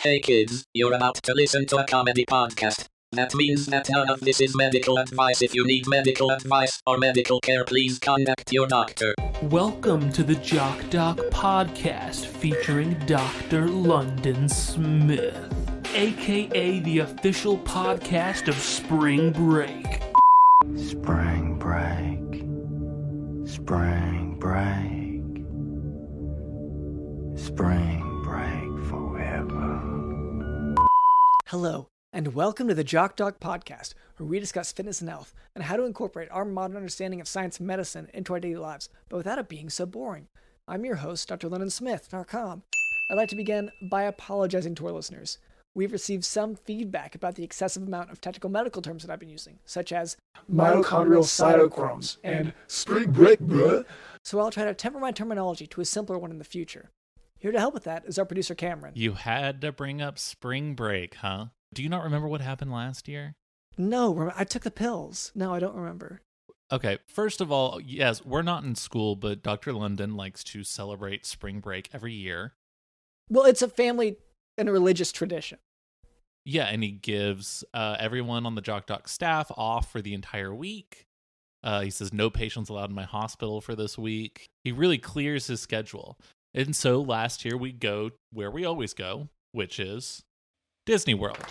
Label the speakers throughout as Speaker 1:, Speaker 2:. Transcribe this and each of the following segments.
Speaker 1: Hey kids, you're about to listen to a comedy podcast. That means that none of this is medical advice. If you need medical advice or medical care, please contact your doctor.
Speaker 2: Welcome to the Jock podcast featuring Dr. London Smith, aka the official podcast of Spring Break.
Speaker 3: Spring break, spring break, spring break forever.
Speaker 4: Hello, and welcome to the Jock podcast, where we discuss fitness and health and how to incorporate our modern understanding of science and medicine into our daily lives, but without it being so boring. I'm your host, Dr. London Smith, Narcom. I'd like to begin by apologizing to our listeners. We've received some feedback about the excessive amount of technical medical terms that I've been using, such as
Speaker 5: mitochondrial cytochromes and spring break, bruh.
Speaker 4: So I'll try to temper my terminology to a simpler one in the future. Here to help with that is our producer, Cameron.
Speaker 6: You had to bring up spring break, huh? Do you not remember what happened last year?
Speaker 4: No, I took the pills. No, I don't remember.
Speaker 6: Okay, first of all, yes, we're not in school, but Dr. London likes to celebrate spring break every year.
Speaker 4: Well, it's a family and a religious tradition.
Speaker 6: Yeah, and he gives everyone on the Jock staff off for the entire week. He says no patients allowed in my hospital for this week. He really clears his schedule. And so last year we go where we always go, which is Disney World.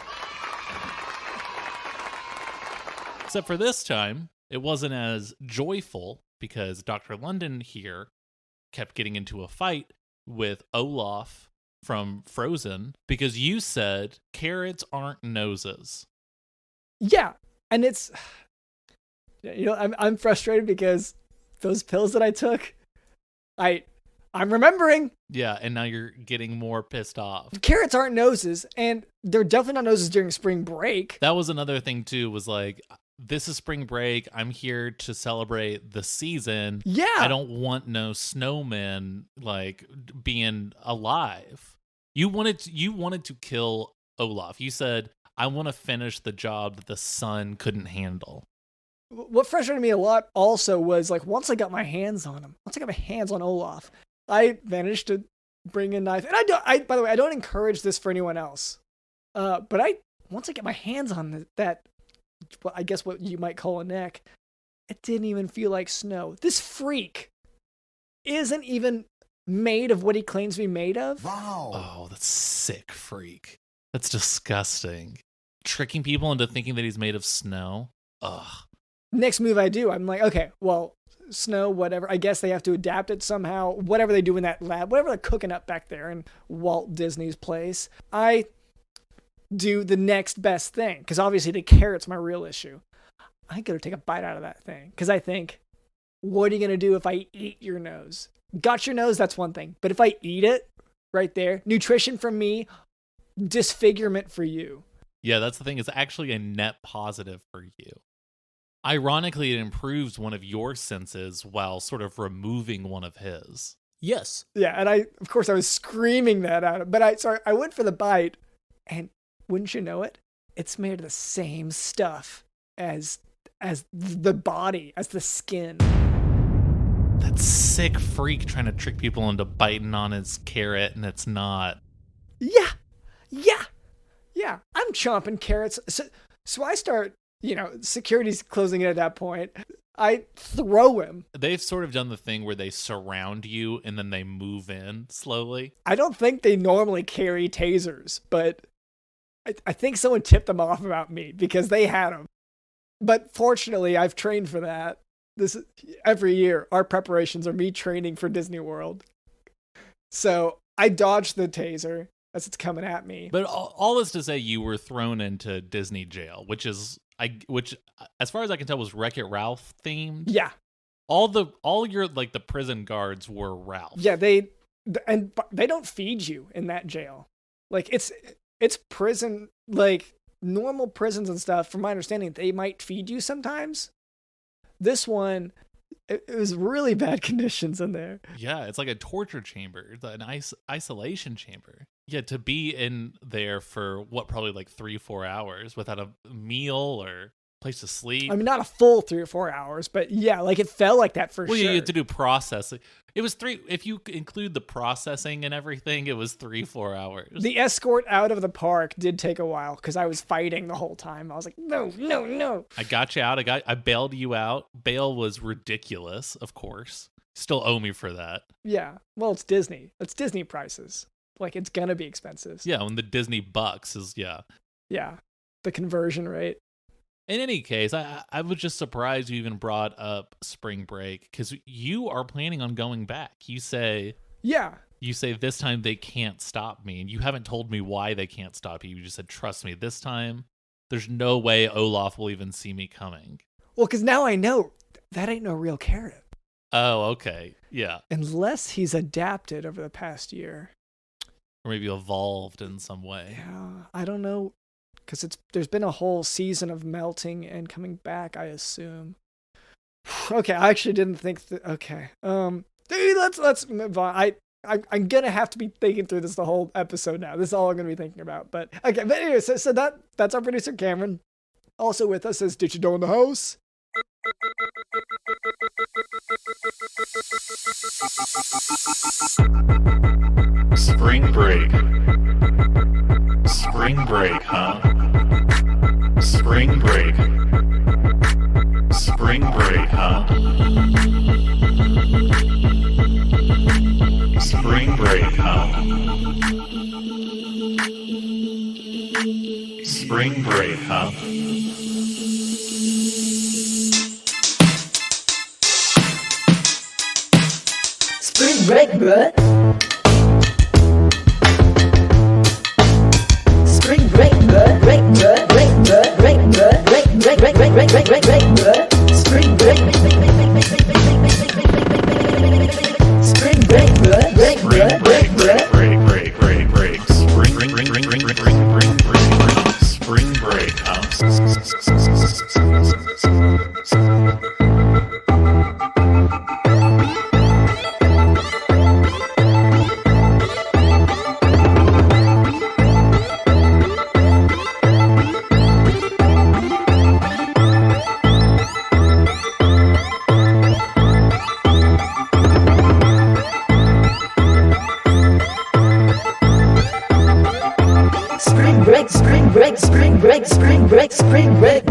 Speaker 6: Except for this time, it wasn't as joyful because Dr. London here kept getting into a fight with Olaf from Frozen because you said carrots aren't noses.
Speaker 4: Yeah, and it's, I'm frustrated because those pills that I took, I'm remembering.
Speaker 6: Yeah, and now you're getting more pissed off.
Speaker 4: Carrots aren't noses, and they're definitely not noses during spring break.
Speaker 6: That was another thing, too, was like, this is spring break. I'm here to celebrate the season.
Speaker 4: Yeah.
Speaker 6: I don't want no snowmen, like, being alive. You wanted to kill Olaf. You said, I want to finish the job that the sun couldn't handle.
Speaker 4: What frustrated me a lot also was, like, once I got my hands on Olaf, I managed to bring a knife. And by the way, I don't encourage this for anyone else. But once I get my hands on that, well, I guess what you might call a neck, it didn't even feel like snow. This freak isn't even made of what he claims to be made of.
Speaker 3: Wow.
Speaker 6: Oh, that's sick, freak. That's disgusting. Tricking people into thinking that he's made of snow. Ugh.
Speaker 4: Next move I do, I'm like, okay, well, snow, whatever. I guess they have to adapt it somehow. Whatever they do in that lab, whatever they're cooking up back there in Walt Disney's place, I do the next best thing. Because obviously the carrot's my real issue. I go to take a bite out of that thing. Because I think, what are you going to do if I eat your nose? Got your nose, that's one thing. But if I eat it right there, nutrition for me, disfigurement for you.
Speaker 6: Yeah, that's the thing. It's actually a net positive for you. Ironically, it improves one of your senses while sort of removing one of his. Yes.
Speaker 4: Yeah, and of course I was screaming that out. But I went for the bite, and wouldn't you know it, it's made of the same stuff as the body, as the skin.
Speaker 6: That sick freak trying to trick people into biting on his carrot, and it's not.
Speaker 4: Yeah. I'm chomping carrots. So I start, security's closing in at that point. I throw him.
Speaker 6: They've sort of done the thing where they surround you and then they move in slowly.
Speaker 4: I don't think they normally carry tasers, but I think someone tipped them off about me because they had them. But fortunately, I've trained for that. This is every year. Our preparations are me training for Disney World. So I dodged the taser as it's coming at me.
Speaker 6: But all is to say, you were thrown into Disney jail, which as far as I can tell, was Wreck-It Ralph themed.
Speaker 4: Yeah.
Speaker 6: All your the prison guards were Ralph.
Speaker 4: Yeah, they don't feed you in that jail. Like it's prison, like normal prisons and stuff. From my understanding, they might feed you sometimes. This one, it was really bad conditions in there.
Speaker 6: Yeah, it's like a torture chamber. It's an isolation chamber. Yeah, to be in there for probably 3-4 hours without a meal or place to sleep.
Speaker 4: I mean, not a full 3 or 4 hours, but yeah, like it felt like that for
Speaker 6: well,
Speaker 4: sure.
Speaker 6: you had to do processing. It was 3. If you include the processing and everything, it was 3-4 hours.
Speaker 4: The escort out of the park did take a while because I was fighting the whole time. I was like, no.
Speaker 6: I got you out. I bailed you out. Bail was ridiculous, of course. Still owe me for that.
Speaker 4: Yeah. Well, it's Disney. It's Disney prices. Like, it's going to be expensive.
Speaker 6: Yeah, when the Disney bucks is, yeah.
Speaker 4: Yeah. The conversion rate.
Speaker 6: In any case, I was just surprised you even brought up spring break because you are planning on going back. You say this time they can't stop me, and you haven't told me why they can't stop you. You just said, trust me, this time there's no way Olaf will even see me coming.
Speaker 4: Well, because now I know that ain't no real carrot.
Speaker 6: Oh, okay. Yeah.
Speaker 4: Unless he's adapted over the past year.
Speaker 6: Or maybe evolved in some way.
Speaker 4: Yeah, I don't know. Because there's been a whole season of melting and coming back, I assume. Okay, I actually didn't think that. Okay, let's move on. I'm gonna have to be thinking through this the whole episode now. This is all I'm gonna be thinking about. But okay, but anyway, so that's our producer Cameron. Also with us is Digital in the house.
Speaker 7: Spring break. Spring break, huh? Spring break. Spring break, huh? Spring break, huh? Spring break, huh?
Speaker 8: Spring break, bruh. Spring break, bruh. Break, bruh. Break, bruh. Break, bruh. Break, break, break, break, break, break, break, break, bruh. Spring break. Spring break, bruh. Break, bruh. Break, bruh.
Speaker 7: Break, break, break. Spring break, huh?
Speaker 8: Spring break.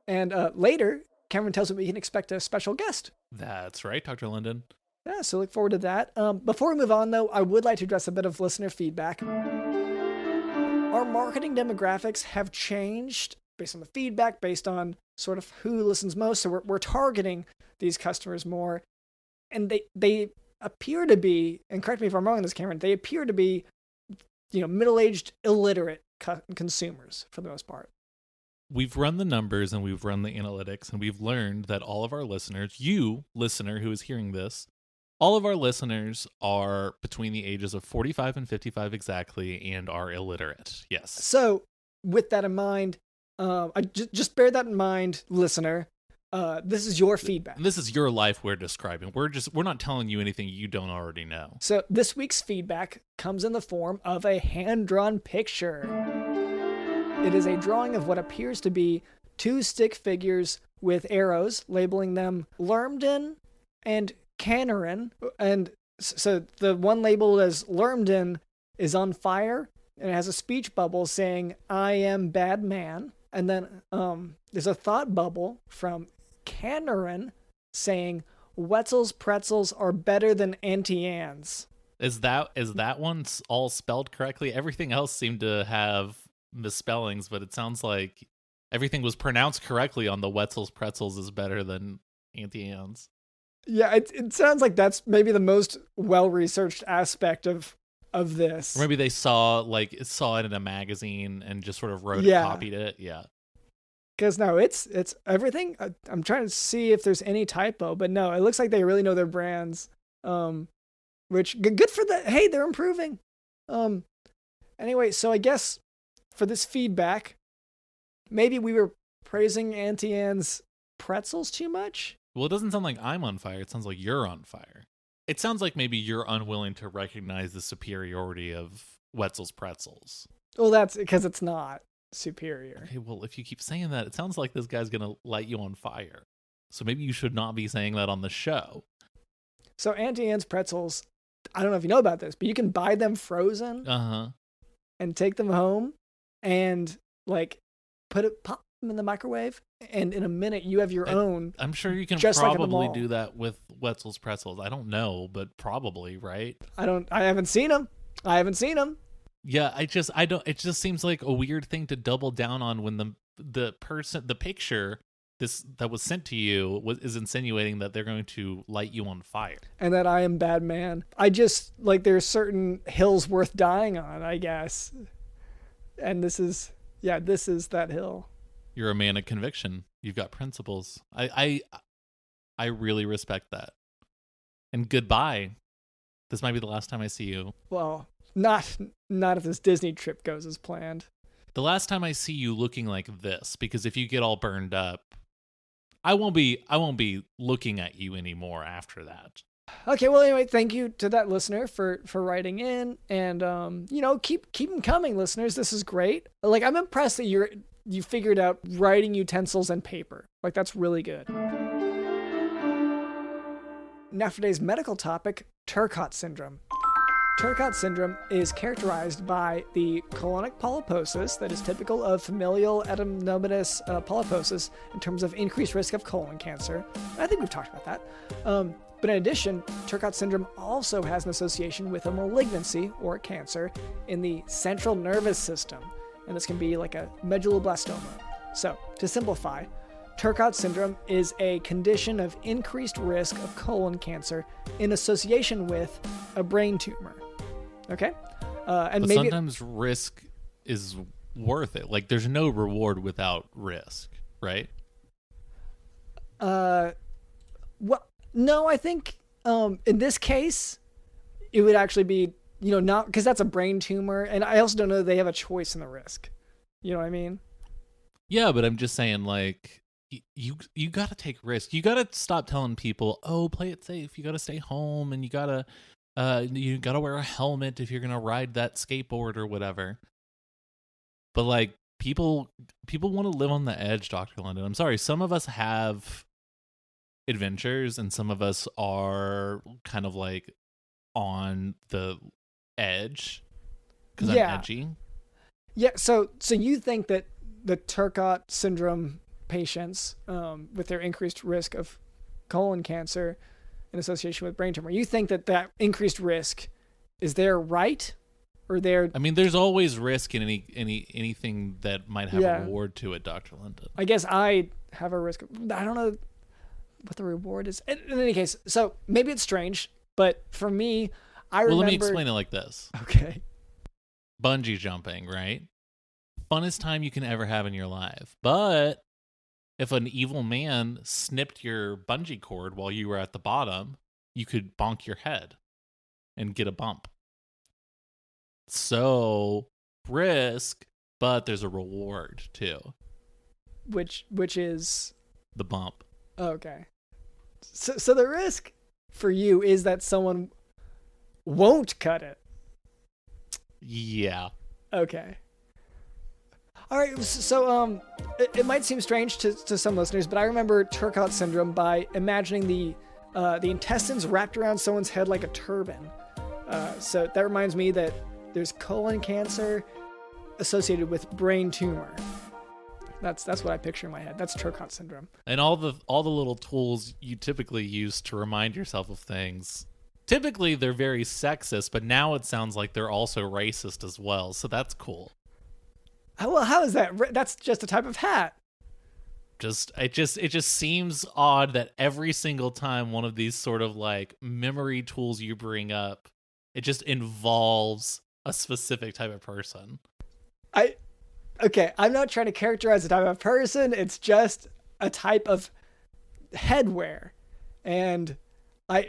Speaker 4: And later, Cameron tells me we can expect a special guest.
Speaker 6: That's right, Dr. London.
Speaker 4: Yeah, so look forward to that. Before we move on, though, I would like to address a bit of listener feedback. Our marketing demographics have changed based on the feedback, based on sort of who listens most. So we're targeting these customers more. And they appear to be, and correct me if I'm wrong on this, Cameron, they appear to be, middle-aged, illiterate consumers for the most part.
Speaker 6: We've run the numbers and we've run the analytics, and we've learned that all of our listeners, you, listener who is hearing this, all of our listeners are between the ages of 45 and 55 exactly and are illiterate. Yes.
Speaker 4: So with that in mind, just bear that in mind, listener. This is your feedback.
Speaker 6: This is your life we're describing. We're not telling you anything you don't already know.
Speaker 4: So this week's feedback comes in the form of a hand-drawn picture. It is a drawing of what appears to be 2 stick figures with arrows labeling them Lermden and Cannerin. And so the one labeled as Lermden is on fire and it has a speech bubble saying, "I am bad man." And then there's a thought bubble from Cannerin saying, "Wetzel's pretzels are better than Auntie Anne's."
Speaker 6: Is that one all spelled correctly? Everything else seemed to have misspellings, but it sounds like everything was pronounced correctly on the Wetzel's pretzels is better than Auntie Anne's.
Speaker 4: Yeah, it sounds like that's maybe the most well-researched aspect of this.
Speaker 6: Or maybe they saw it in a magazine and just sort of copied it. Yeah.
Speaker 4: Because no, it's everything. I'm trying to see if there's any typo, but no, it looks like they really know their brands. Which good for that. Hey, they're improving. Anyway, so I guess for this feedback, maybe we were praising Auntie Anne's pretzels too much.
Speaker 6: Well, it doesn't sound like I'm on fire. It sounds like you're on fire. It sounds like maybe you're unwilling to recognize the superiority of Wetzel's pretzels.
Speaker 4: Well, that's because it's not superior.
Speaker 6: Okay, well, if you keep saying that, it sounds like this guy's gonna light you on fire. So maybe you should not be saying that on the show.
Speaker 4: So Auntie Anne's pretzels, I don't know if you know about this, but you can buy them frozen and take them home and like pop them in the microwave, and in a minute you have your own.
Speaker 6: I'm sure you can
Speaker 4: just
Speaker 6: probably
Speaker 4: like
Speaker 6: do that with Wetzel's pretzels. I don't know, but probably, right?
Speaker 4: I haven't seen them.
Speaker 6: Yeah, it just seems like a weird thing to double down on when the picture that was sent to you is insinuating that they're going to light you on fire.
Speaker 4: And that I am bad man. I just, like, there's certain hills worth dying on, I guess. And this is that hill.
Speaker 6: You're a man of conviction. You've got principles. I really respect that. And goodbye. This might be the last time I see you.
Speaker 4: Well, not if this Disney trip goes as planned.
Speaker 6: The last time I see you looking like this, because if you get all burned up, I won't be looking at you anymore after that.
Speaker 4: Okay, well, anyway, thank you to that listener for writing in, and keep them coming, listeners. This is great. Like, I'm impressed that you figured out writing utensils and paper. Like, that's really good. Now for today's medical topic, Turcot Syndrome. Turcot Syndrome is characterized by the colonic polyposis that is typical of familial adenomatous polyposis in terms of increased risk of colon cancer. I think we've talked about that. But in addition, Turcot Syndrome also has an association with a malignancy or cancer in the central nervous system. And this can be like a medulloblastoma. So, to simplify, Turcot Syndrome is a condition of increased risk of colon cancer in association with a brain tumor. Okay? And
Speaker 6: but
Speaker 4: maybe
Speaker 6: sometimes risk is worth it. Like, there's no reward without risk, right?
Speaker 4: Well, no, I think in this case, it would actually be, not because that's a brain tumor. And I also don't know that they have a choice in the risk. You know what I mean?
Speaker 6: Yeah, but I'm just saying, like, you got to take risk. You got to stop telling people, oh, play it safe. You got to stay home, and you got to wear a helmet if you're going to ride that skateboard or whatever. But, like, people want to live on the edge, Dr. London. I'm sorry. Some of us have adventures, and some of us are kind of, like, on the edge because I'm edgy.
Speaker 4: Yeah, so you think that the Turcot Syndrome patients with their increased risk of colon cancer in association with brain tumor, you think that increased risk is their right or their... I
Speaker 6: mean, there's always risk in anything that might have a reward to it, Dr. London.
Speaker 4: I guess I have a risk. I don't know what the reward is. In any case, so maybe it's strange, but for me, I remember...
Speaker 6: Well, let me explain it like this.
Speaker 4: Okay.
Speaker 6: Bungee jumping, right? Funnest time you can ever have in your life. But if an evil man snipped your bungee cord while you were at the bottom, you could bonk your head and get a bump. So, risk, but there's a reward too.
Speaker 4: Which is?
Speaker 6: The bump.
Speaker 4: Okay. So the risk for you is that someone won't cut it.
Speaker 6: Yeah.
Speaker 4: Okay. All right, so it might seem strange to some listeners, but I remember Turcot Syndrome by imagining the intestines wrapped around someone's head like a turban. So that reminds me that there's colon cancer associated with brain tumor. That's what I picture in my head. That's Turcot Syndrome.
Speaker 6: And all the little tools you typically use to remind yourself of things. Typically, they're very sexist, but now it sounds like they're also racist as well. So that's cool.
Speaker 4: Well, how is that? That's just a type of hat.
Speaker 6: It just seems odd that every single time one of these sort of like memory tools you bring up, it just involves a specific type of person.
Speaker 4: Okay, I'm not trying to characterize a type of person. It's just a type of headwear. And I'm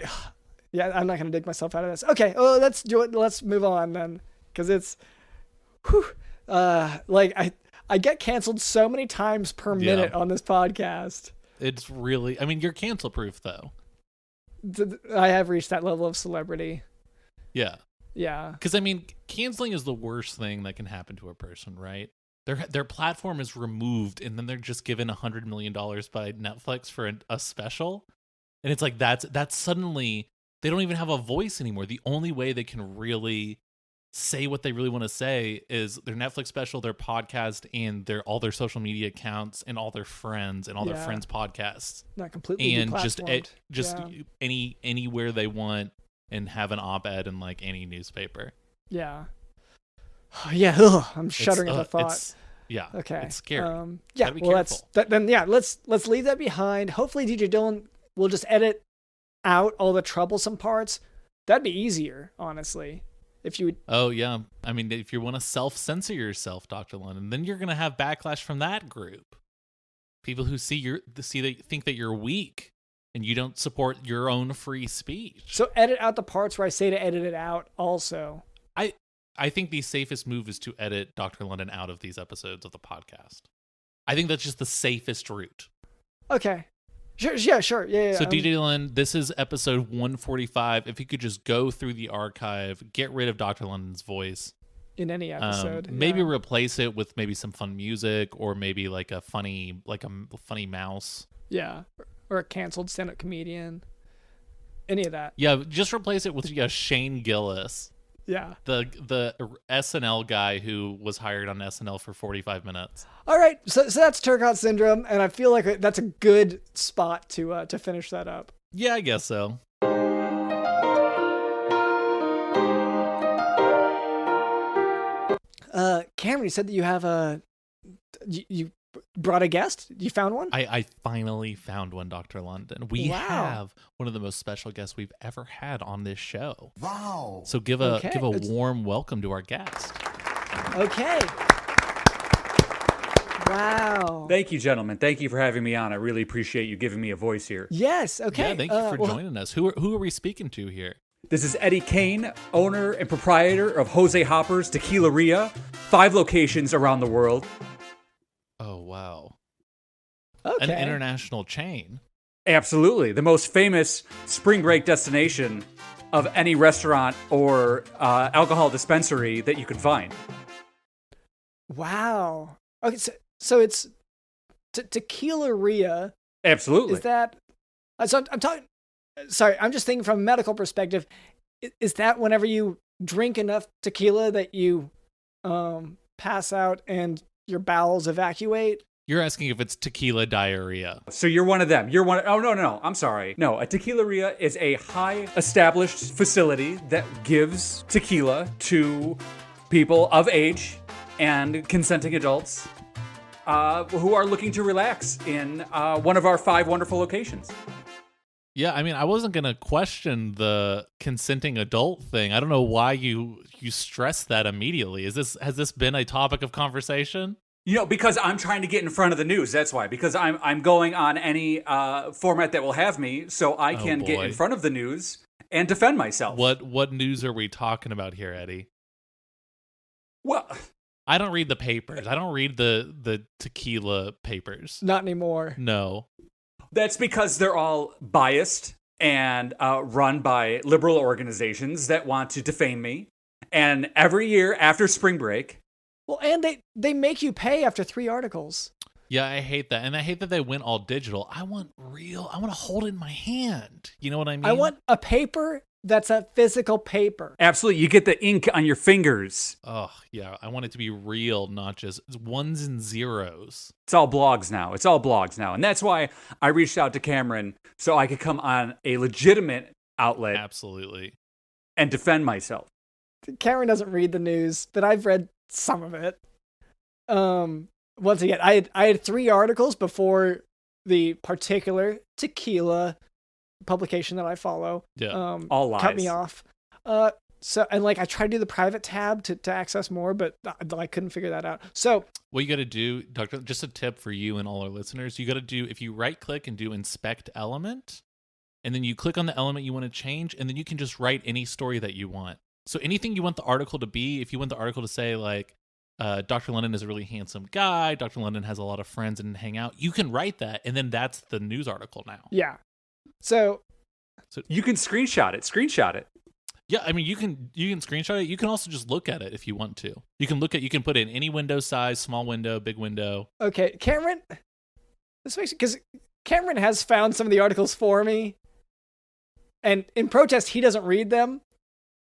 Speaker 4: not going to dig myself out of this. Okay, well, let's do it. Let's move on then. Because it's, I get canceled so many times per minute on this podcast.
Speaker 6: It's really, I mean, you're cancel proof though.
Speaker 4: I have reached that level of celebrity.
Speaker 6: Yeah.
Speaker 4: Yeah.
Speaker 6: Because, I mean, canceling is the worst thing that can happen to a person, right? Their platform is removed, and then they're just given $100 million by Netflix for a special. And it's like, that's suddenly, they don't even have a voice anymore. The only way they can really say what they really want to say is their Netflix special, their podcast, and all their social media accounts, and all their friends, and all their friends' podcasts.
Speaker 4: Not completely
Speaker 6: and
Speaker 4: deplatformed.
Speaker 6: just anywhere they want, and have an op-ed in like any newspaper.
Speaker 4: Yeah. Yeah. Ugh, I'm shuddering at the thought.
Speaker 6: Yeah.
Speaker 4: Okay.
Speaker 6: It's scary.
Speaker 4: Yeah.
Speaker 6: Be
Speaker 4: Well,
Speaker 6: careful.
Speaker 4: let's leave that behind. Hopefully, DJ Dylan will just edit out all the troublesome parts. That'd be easier, honestly. If you would.
Speaker 6: Oh yeah. I mean, if you want to self-censor yourself, Dr. London, then you're gonna have backlash from that group. People who think that you're weak and you don't support your own free speech.
Speaker 4: So edit out the parts where I say to edit it out. Also,
Speaker 6: I think the safest move is to edit Dr. London out of these episodes of the podcast. I think that's just the safest route.
Speaker 4: Okay. Sure. Yeah.
Speaker 6: So DJ London, this is episode 145. If you could just go through the archive, get rid of Dr. London's voice.
Speaker 4: In any episode.
Speaker 6: Maybe replace it with maybe some fun music, or maybe like a funny mouse.
Speaker 4: Yeah. Or a canceled stand-up comedian. Any of that.
Speaker 6: Yeah, just replace it with Shane Gillis.
Speaker 4: Yeah.
Speaker 6: The SNL guy who was hired on SNL for 45 minutes.
Speaker 4: All right. So that's Turcot Syndrome, and I feel like that's a good spot to finish that up.
Speaker 6: Yeah, I guess so.
Speaker 4: Cameron, you said that you have you brought a guest? You found one?
Speaker 6: I finally found one, Dr. London. We have one of the most special guests we've ever had on this show.
Speaker 3: Wow.
Speaker 6: So give a warm welcome to our guest.
Speaker 4: Okay. Wow.
Speaker 9: Thank you, gentlemen. Thank you for having me on. I really appreciate you giving me a voice here.
Speaker 4: Yes. Okay.
Speaker 6: Yeah, thank you for joining us. Who are we speaking to here?
Speaker 9: This is Eddie Cain, owner and proprietor of Jose Hoppers Tequilaria, 5 locations around the world.
Speaker 6: Oh, wow.
Speaker 4: Okay.
Speaker 6: An international chain.
Speaker 9: Absolutely. The most famous spring break destination of any restaurant or alcohol dispensary that you can find.
Speaker 4: Wow. Okay, so it's Tequilaria.
Speaker 9: Absolutely.
Speaker 4: Is that... So I'm talking... Sorry, I'm just thinking from a medical perspective. Is that whenever you drink enough tequila that you pass out and your bowels evacuate?
Speaker 6: You're asking if it's tequila diarrhea.
Speaker 9: So you're one of them. Oh, no. I'm sorry. No, a tequilaria is a high established facility that gives tequila to people of age and consenting adults who are looking to relax in one of our 5 wonderful locations.
Speaker 6: Yeah, I mean, I wasn't going to question the consenting adult thing. I don't know why you stressed that immediately. Has this been a topic of conversation?
Speaker 9: You know, because I'm trying to get in front of the news. That's why. Because I'm going on any format that will have me, so I can get in front of the news and defend myself.
Speaker 6: What news are we talking about here, Eddie?
Speaker 9: Well,
Speaker 6: I don't read the papers. I don't read the tequila papers.
Speaker 4: Not anymore.
Speaker 6: No.
Speaker 9: That's because they're all biased and run by liberal organizations that want to defame me. And every year after spring break...
Speaker 4: Well, and they make you pay after 3 articles.
Speaker 6: Yeah, I hate that. And I hate that they went all digital. I want to hold it in my hand. You know what I mean?
Speaker 4: I want a paper that's a physical paper.
Speaker 9: Absolutely. You get the ink on your fingers.
Speaker 6: Oh, yeah. I want it to be real, not just ones and zeros.
Speaker 9: It's all blogs now. And that's why I reached out to Cameron so I could come on a legitimate outlet.
Speaker 6: Absolutely.
Speaker 9: And defend myself.
Speaker 4: Cameron doesn't read the news, but I've read some of it. Once again, I had 3 articles before the particular tequila publication that I follow.
Speaker 6: Yeah.
Speaker 9: All lies.
Speaker 4: Cut me off. So, and like I tried to do the private tab to access more, but I couldn't figure that out. So
Speaker 6: what you got to do, Doctor, just a tip for you and all our listeners, you got to do, if you right click and do inspect element, and then you click on the element you want to change, and then you can just write any story that you want. So anything you want the article to be, if you want the article to say like, Dr. London is a really handsome guy, Dr. London has a lot of friends and hang out, you can write that, and then that's the news article now.
Speaker 4: Yeah. So
Speaker 9: you can screenshot it.
Speaker 6: Yeah, I mean you can screenshot it. You can also just look at it if you want to. You can put it in any window size, small window, big window.
Speaker 4: Okay, Cameron. This makes because Cameron has found some of the articles for me, and in protest he doesn't read them,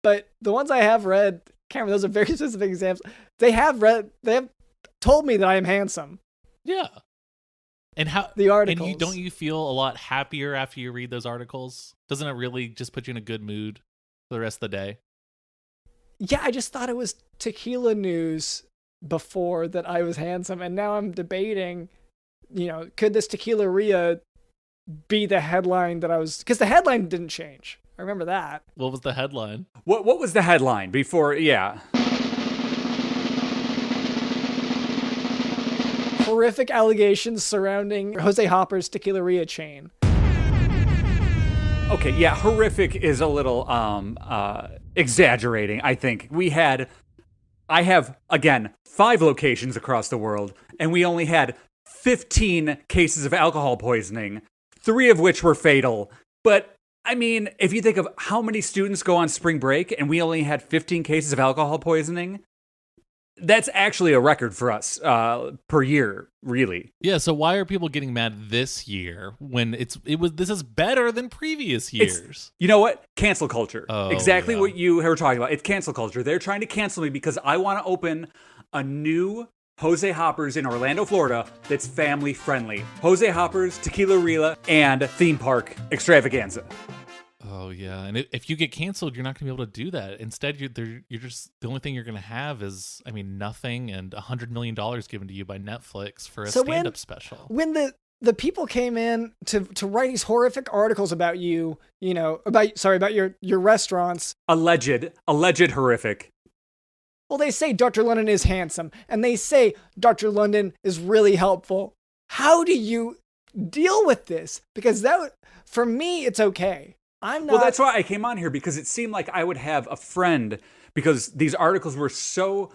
Speaker 4: but the ones I have read, Cameron, those are very specific examples. They have told me that I am handsome.
Speaker 6: Yeah. And how
Speaker 4: the articles?
Speaker 6: And don't you feel a lot happier after you read those articles? Doesn't it really just put you in a good mood for the rest of the day?
Speaker 4: Yeah, I just thought it was tequila news before that I was handsome, and now I'm debating, could this Tequilaria be the headline that I was? Because the headline didn't change. I remember that.
Speaker 6: What was the headline?
Speaker 9: What was the headline before? Yeah.
Speaker 4: Horrific allegations surrounding Jose Hoppers Tequilaria chain.
Speaker 9: Okay, yeah, horrific is a little exaggerating, I think. I have, again, 5 locations across the world, and we only had 15 cases of alcohol poisoning, 3 of which were fatal. But, I mean, if you think of how many students go on spring break, and we only had 15 cases of alcohol poisoning, that's actually a record for us per year, really.
Speaker 6: Yeah, so why are people getting mad this year when this is better than previous years?
Speaker 9: You know what? Cancel culture.
Speaker 6: Oh,
Speaker 9: exactly
Speaker 6: yeah.
Speaker 9: what you were talking about. It's cancel culture. They're trying to cancel me because I want to open a new Jose Hoppers in Orlando, Florida that's family friendly. Jose Hoppers, Tequilaria, and theme park extravaganza.
Speaker 6: Oh yeah, and if you get canceled, you're not going to be able to do that. Instead, you're just the only thing you're going to have is, I mean, nothing and $100 million given to you by Netflix for a stand-up special.
Speaker 4: When the people came in to write these horrific articles about you, about your restaurants,
Speaker 9: alleged horrific.
Speaker 4: Well, they say Dr. London is handsome, and they say Dr. London is really helpful. How do you deal with this? Because for me, it's okay. I'm not.
Speaker 9: Well, that's why I came on here, because it seemed like I would have a friend, because these articles were so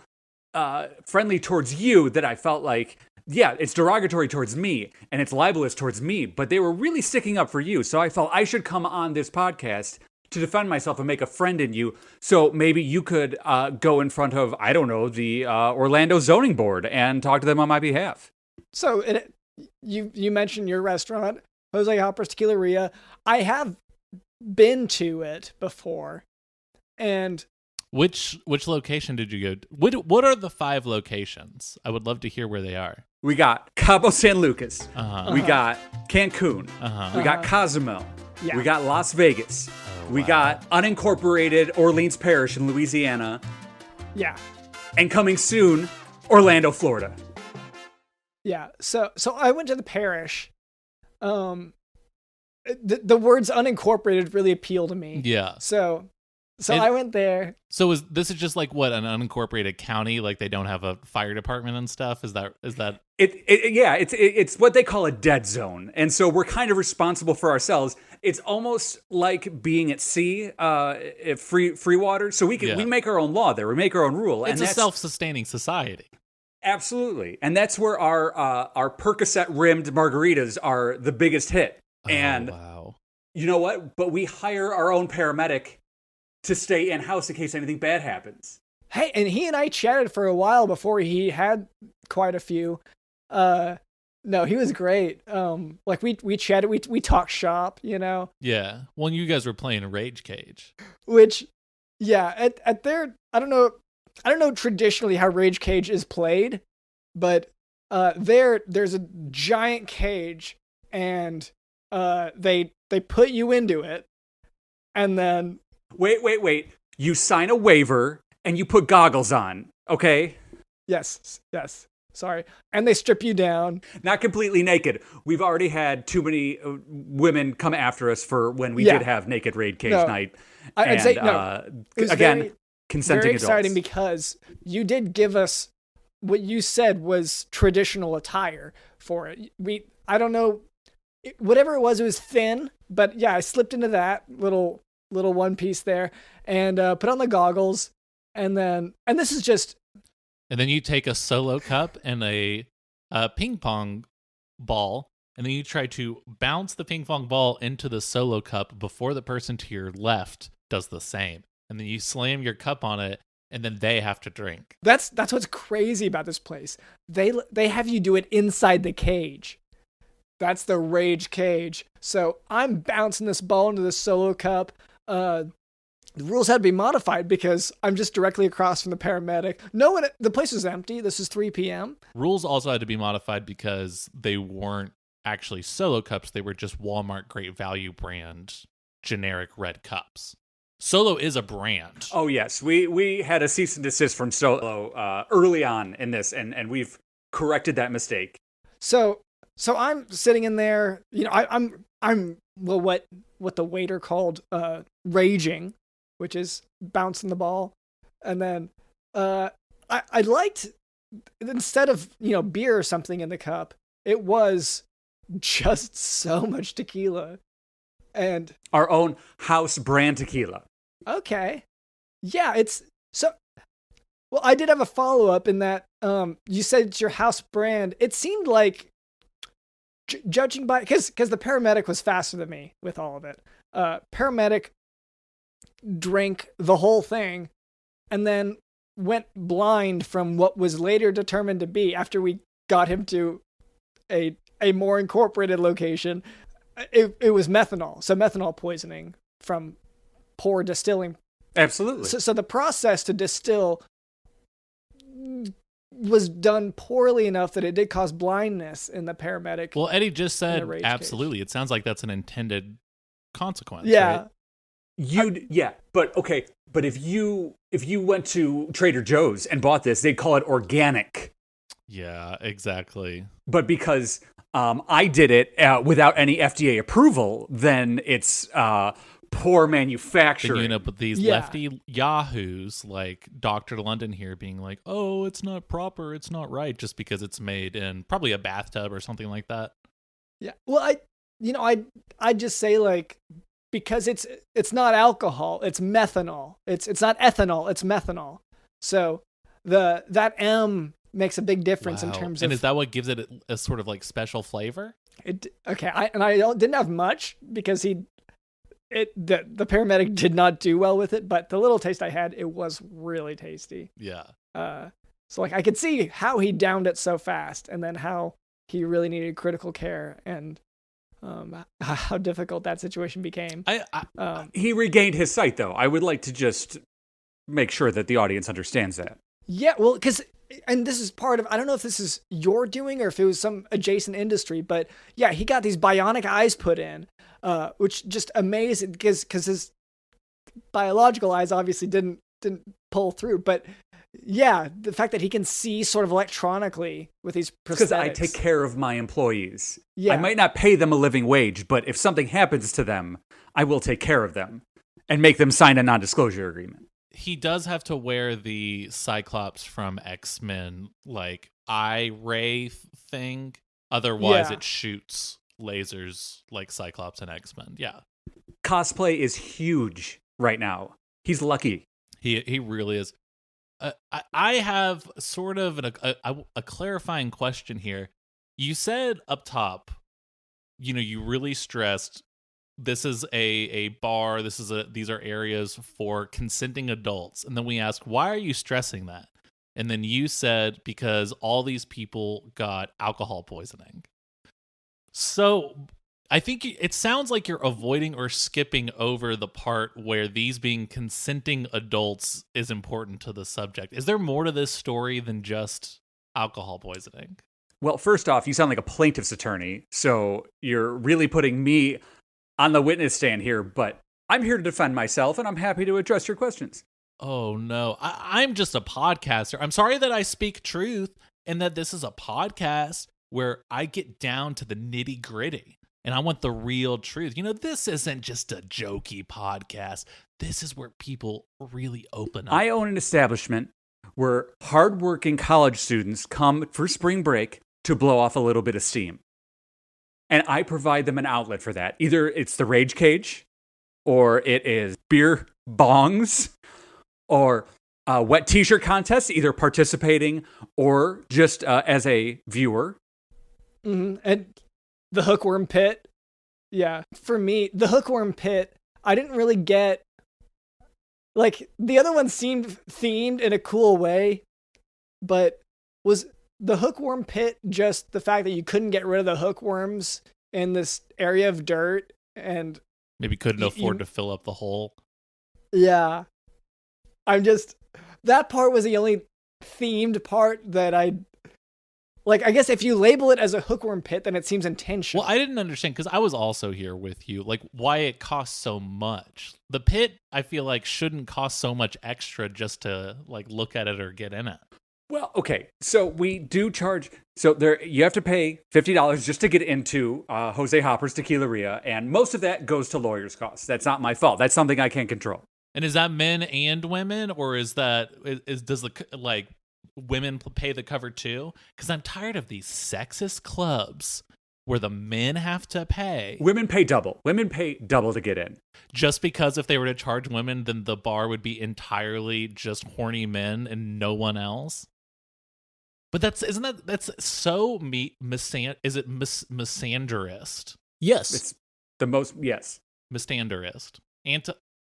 Speaker 9: friendly towards you that I felt like, yeah, it's derogatory towards me and it's libelous towards me, but they were really sticking up for you. So I felt I should come on this podcast to defend myself and make a friend in you. So maybe you could go in front of, I don't know, the Orlando zoning board and talk to them on my behalf.
Speaker 4: So you mentioned your restaurant, Jose Hoppers Tequilaria. I have been to it before, and
Speaker 6: which location did you go to? What are the 5 locations? I would love to hear where they are.
Speaker 9: We got Cabo San Lucas. We got Cancun. We got Cozumel.
Speaker 4: Yeah.
Speaker 9: We got Las Vegas. We got unincorporated Orleans Parish in Louisiana.
Speaker 4: Yeah.
Speaker 9: And coming soon, Orlando, Florida.
Speaker 4: Yeah. So I went to the parish. The words unincorporated really appeal to me.
Speaker 6: Yeah.
Speaker 4: So I went there.
Speaker 6: So this is just like what, an unincorporated county? Like they don't have a fire department and stuff? Is that?
Speaker 9: It's what they call a dead zone, and so we're kind of responsible for ourselves. It's almost like being at sea, free water. So we make our own law there. We make our own rule.
Speaker 6: It's a self-sustaining society.
Speaker 9: Absolutely, and that's where our Percocet rimmed margaritas are the biggest hit. And
Speaker 6: wow.
Speaker 9: You know what? But we hire our own paramedic to stay in-house in case anything bad happens.
Speaker 4: Hey, and he and I chatted for a while before he had quite a few. No, he was great. Like we chatted, we talked shop,
Speaker 6: Yeah. Well, you guys were playing a Rage Cage.
Speaker 4: Which, yeah, at their, I don't know traditionally how Rage Cage is played, but there's a giant cage, and they put you into it, and then
Speaker 9: wait. You sign a waiver and you put goggles on, okay?
Speaker 4: Yes. Sorry. And they strip you down.
Speaker 9: Not completely naked. We've already had too many women come after us for when we did have naked Raid Cage night.
Speaker 4: I'd say no.
Speaker 9: Again, consenting
Speaker 4: very
Speaker 9: adults.
Speaker 4: Exciting because you did give us what you said was traditional attire for it. I don't know, whatever it was thin, but yeah, I slipped into that little one piece there and put on the goggles, and this is just.
Speaker 6: And then you take a solo cup and a ping pong ball, and then you try to bounce the ping pong ball into the solo cup before the person to your left does the same. and then you slam your cup on it, and then they have to drink.
Speaker 4: That's what's crazy about this place. They have you do it inside the cage. That's the rage cage. So I'm bouncing this ball into the solo cup. The rules had to be modified because I'm just directly across from the paramedic. No one, the place was empty. This is 3 p.m.
Speaker 6: Rules also had to be modified because they weren't actually solo cups. They were just Walmart Great Value brand generic red cups. Solo is a brand.
Speaker 9: Oh, yes. We had a cease and desist from Solo early on in this, and we've corrected that mistake.
Speaker 4: So I'm sitting in there, I'm well, what the waiter called raging, which is bouncing the ball. And then I liked, instead of, beer or something in the cup, it was just so much tequila. And
Speaker 9: our own house brand tequila.
Speaker 4: Okay. Yeah, it's so. Well, I did have a follow-up in that you said it's your house brand. It seemed like, judging by, because the paramedic was faster than me with all of it. Paramedic drank the whole thing and then went blind from what was later determined to be, after we got him to a more incorporated location. It was methanol. So methanol poisoning from poor distilling.
Speaker 9: Absolutely.
Speaker 4: So the process to distill was done poorly enough that it did cause blindness in the paramedic.
Speaker 6: Well, Eddie just said absolutely. Cage. It sounds like that's an intended consequence.
Speaker 4: Yeah.
Speaker 6: Right?
Speaker 9: But if you went to Trader Joe's and bought this, they'd call it organic.
Speaker 6: Yeah, exactly.
Speaker 9: But because I did it without any FDA approval, then it's poor manufacturing.
Speaker 6: Then you end up with these lefty yahoos like Dr. London here being like, oh, it's not proper, it's not right, just because it's made in probably a bathtub or something like that.
Speaker 4: Yeah. Well, I just say, like, because it's not alcohol, it's methanol. It's not ethanol, it's methanol. So that M makes a big difference in terms of.
Speaker 6: And is that what gives it a sort of like special flavor?
Speaker 4: I didn't have much because the paramedic did not do well with it, but the little taste I had, it was really tasty.
Speaker 6: Yeah.
Speaker 4: So like I could see how he downed it so fast, and then how he really needed critical care, and how difficult that situation became.
Speaker 9: He regained his sight, though. I would like to just make sure that the audience understands that.
Speaker 4: Yeah, well, and this is part of, I don't know if this is your doing or if it was some adjacent industry, but yeah, he got these bionic eyes put in, which just amazing, because his biological eyes obviously didn't pull through, but yeah, the fact that he can see sort of electronically with these prosthetics.
Speaker 9: Because I take care of my employees.
Speaker 4: Yeah.
Speaker 9: I might not pay them a living wage, but if something happens to them, I will take care of them and make them sign a non-disclosure agreement.
Speaker 6: He does have to wear the Cyclops from X-Men, like, eye ray thing. Otherwise, it shoots lasers like Cyclops and X-Men. Yeah.
Speaker 9: Cosplay is huge right now. He's lucky.
Speaker 6: He really is. I have sort of a clarifying question here. You said up top, you really stressed this is a bar. These are areas for consenting adults. And then we asked, why are you stressing that? And then you said, because all these people got alcohol poisoning. So I think it sounds like you're avoiding or skipping over the part where these being consenting adults is important to the subject. Is there more to this story than just alcohol poisoning?
Speaker 9: Well, first off, you sound like a plaintiff's attorney, so you're really putting me on the witness stand here, but I'm here to defend myself, and I'm happy to address your questions.
Speaker 6: Oh, no. I'm just a podcaster. I'm sorry that I speak truth and that this is a podcast where I get down to the nitty gritty. And I want the real truth. This isn't just a jokey podcast. This is where people really open up.
Speaker 9: I own an establishment where hardworking college students come for spring break to blow off a little bit of steam. And I provide them an outlet for that. Either it's the Rage Cage, or it is beer bongs, or a wet t-shirt contest, either participating or just as a viewer.
Speaker 4: Mm-hmm. And the Hookworm Pit. Yeah. For me, the Hookworm Pit, I didn't really get, like the other one seemed themed in a cool way, but was the Hookworm Pit just the fact that you couldn't get rid of the hookworms in this area of dirt and
Speaker 6: maybe couldn't afford to fill up the hole?
Speaker 4: Yeah. That part was the only themed part that I guess if you label it as a hookworm pit, then it seems intentional.
Speaker 6: Well, I didn't understand because I was also here with you, like why it costs so much. The pit, I feel like, shouldn't cost so much extra just to like look at it or get in it.
Speaker 9: Well, okay, so we do charge. So there, you have to pay $50 just to get into Jose Hoppers Tequilaria, and most of that goes to lawyers' costs. That's not my fault. That's something I can't control.
Speaker 6: And is that men and women, or does the like women pay the cover too? Because I'm tired of these sexist clubs where the men have to pay.
Speaker 9: Women pay double. Women pay double to get in.
Speaker 6: Just because if they were to charge women, then the bar would be entirely just horny men and no one else. But that's so is it misandrist?
Speaker 10: Yes.
Speaker 9: It's the most, yes.
Speaker 6: Misandrist.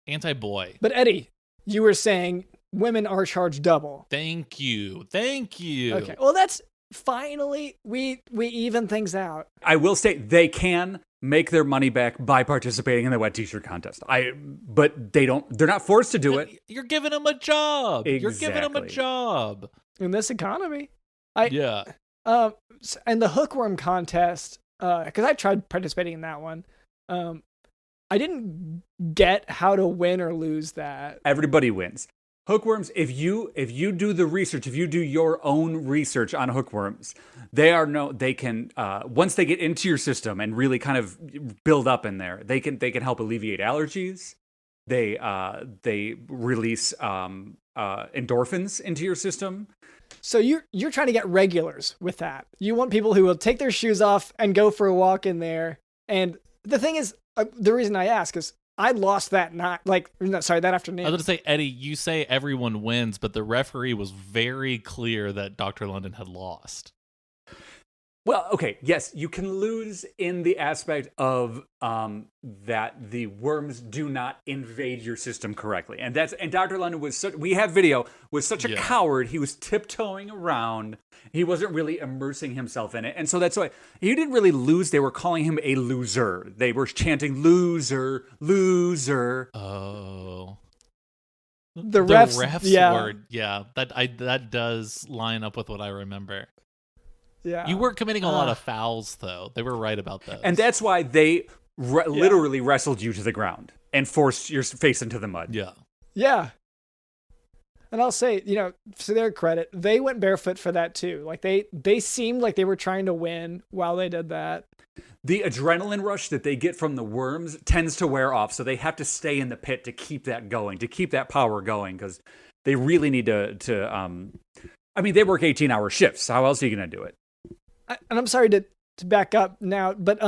Speaker 6: Anti-boy.
Speaker 4: But Eddie, you were saying women are charged double.
Speaker 6: Thank you.
Speaker 4: Okay, well that's finally we even things out.
Speaker 9: I will say they can make their money back by participating in the wet t-shirt contest. But they're not forced to do it.
Speaker 6: You're giving them a job.
Speaker 9: Exactly.
Speaker 6: You're giving them a job.
Speaker 4: In this economy.
Speaker 6: Yeah.
Speaker 4: And the Hookworm Contest, because I tried participating in that one, I didn't get how to win or lose that.
Speaker 9: Everybody wins. Hookworms, if you do the research, if you do your own research on hookworms, they can once they get into your system and really kind of build up in there, they can help alleviate allergies. They release endorphins into your system.
Speaker 4: So you're trying to get regulars with that. You want people who will take their shoes off and go for a walk in there. And the thing is, the reason I ask is I lost that that afternoon.
Speaker 6: I was going to say, Eddie, you say everyone wins, but the referee was very clear that Dr. London had lost.
Speaker 9: Well, okay, yes, you can lose in the aspect of that the worms do not invade your system correctly, and Dr. London was we have video, was such a coward. He was tiptoeing around. He wasn't really immersing himself in it, and so that's why he didn't really lose. They were calling him a loser. They were chanting "loser, loser."
Speaker 6: Oh.
Speaker 4: The refs
Speaker 6: word, that does line up with what I remember.
Speaker 4: Yeah.
Speaker 6: You weren't committing a lot of fouls, though. They were right about those.
Speaker 9: And that's why they literally wrestled you to the ground and forced your face into the mud.
Speaker 6: Yeah.
Speaker 4: Yeah. And I'll say, to their credit, they went barefoot for that, too. Like, they seemed like they were trying to win while they did that.
Speaker 9: The adrenaline rush that they get from the worms tends to wear off, so they have to stay in the pit to keep that going, to keep that power going, because they really need to they work 18-hour shifts. How else are you going to do it?
Speaker 4: And I'm sorry to back up now, but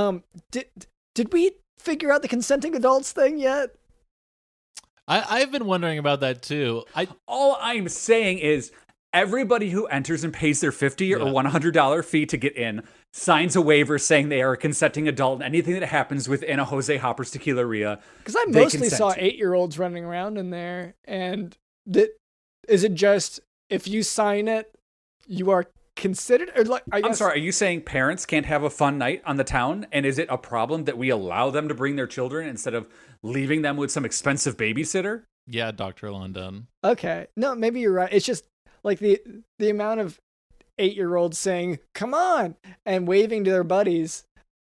Speaker 4: did we figure out the consenting adults thing yet?
Speaker 6: I've been wondering about that too.
Speaker 9: All I'm saying is everybody who enters and pays their $50 or $100 fee to get in signs a waiver saying they are a consenting adult, and anything that happens within a Jose Hoppers Tequilaria.
Speaker 4: Because I mostly saw 8-year-olds running around in there, and is it just if you sign it, you are considered? Or
Speaker 9: I'm sorry, are you saying parents can't have a fun night on the town? And is it a problem that we allow them to bring their children instead of leaving them with some expensive babysitter?
Speaker 6: Yeah, Dr. London.
Speaker 4: Okay. No, maybe you're right. It's just like the amount of 8-year-olds saying, come on, and waving to their buddies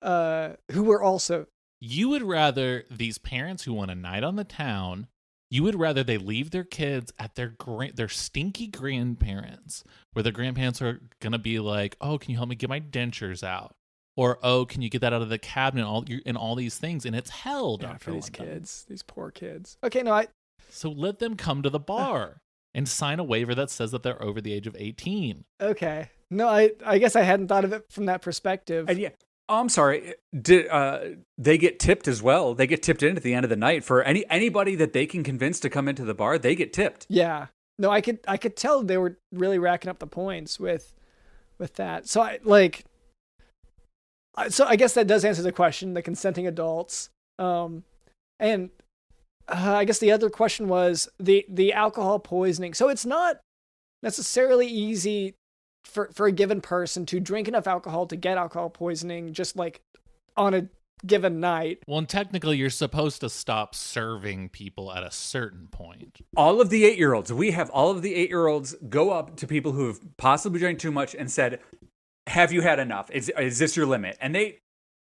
Speaker 4: who were also.
Speaker 6: You would rather these parents who want a night on the town, you would rather they leave their kids at their stinky grandparents, where the grandparents are going to be like, oh, can you help me get my dentures out? Or, oh, can you get that out of the cabinet? And all these things. And it's hell, Dr.
Speaker 4: For these
Speaker 6: London.
Speaker 4: kids, these poor kids. Okay, no,
Speaker 6: So let them come to the bar and sign a waiver that says that they're over the age of 18.
Speaker 4: Okay. No, I guess I hadn't thought of it from that perspective.
Speaker 9: And I'm sorry. Did they get tipped as well? They get tipped in at the end of the night for anybody that they can convince to come into the bar. They get tipped.
Speaker 4: Yeah. No, I could tell they were really racking up the points with that. So I guess that does answer the question. The consenting adults, and I guess the other question was the alcohol poisoning. So it's not necessarily easy for a given person to drink enough alcohol to get alcohol poisoning just like on a given night.
Speaker 6: Well, and technically, you're supposed to stop serving people at a certain point.
Speaker 9: All of the 8-year-olds, we have all of the 8-year-olds go up to people who have possibly drank too much and said, have you had enough? Is this your limit? And they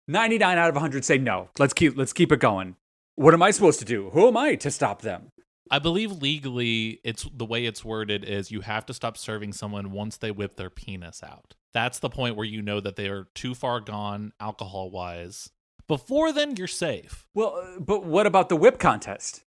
Speaker 9: 99 out of 100 say no. Let's keep it going. What am I supposed to do? Who am I to stop them?
Speaker 6: I believe legally, it's the way it's worded is you have to stop serving someone once they whip their penis out. That's the point where you know that they are too far gone alcohol-wise. Before then, you're safe.
Speaker 9: Well, but what about the whip contest?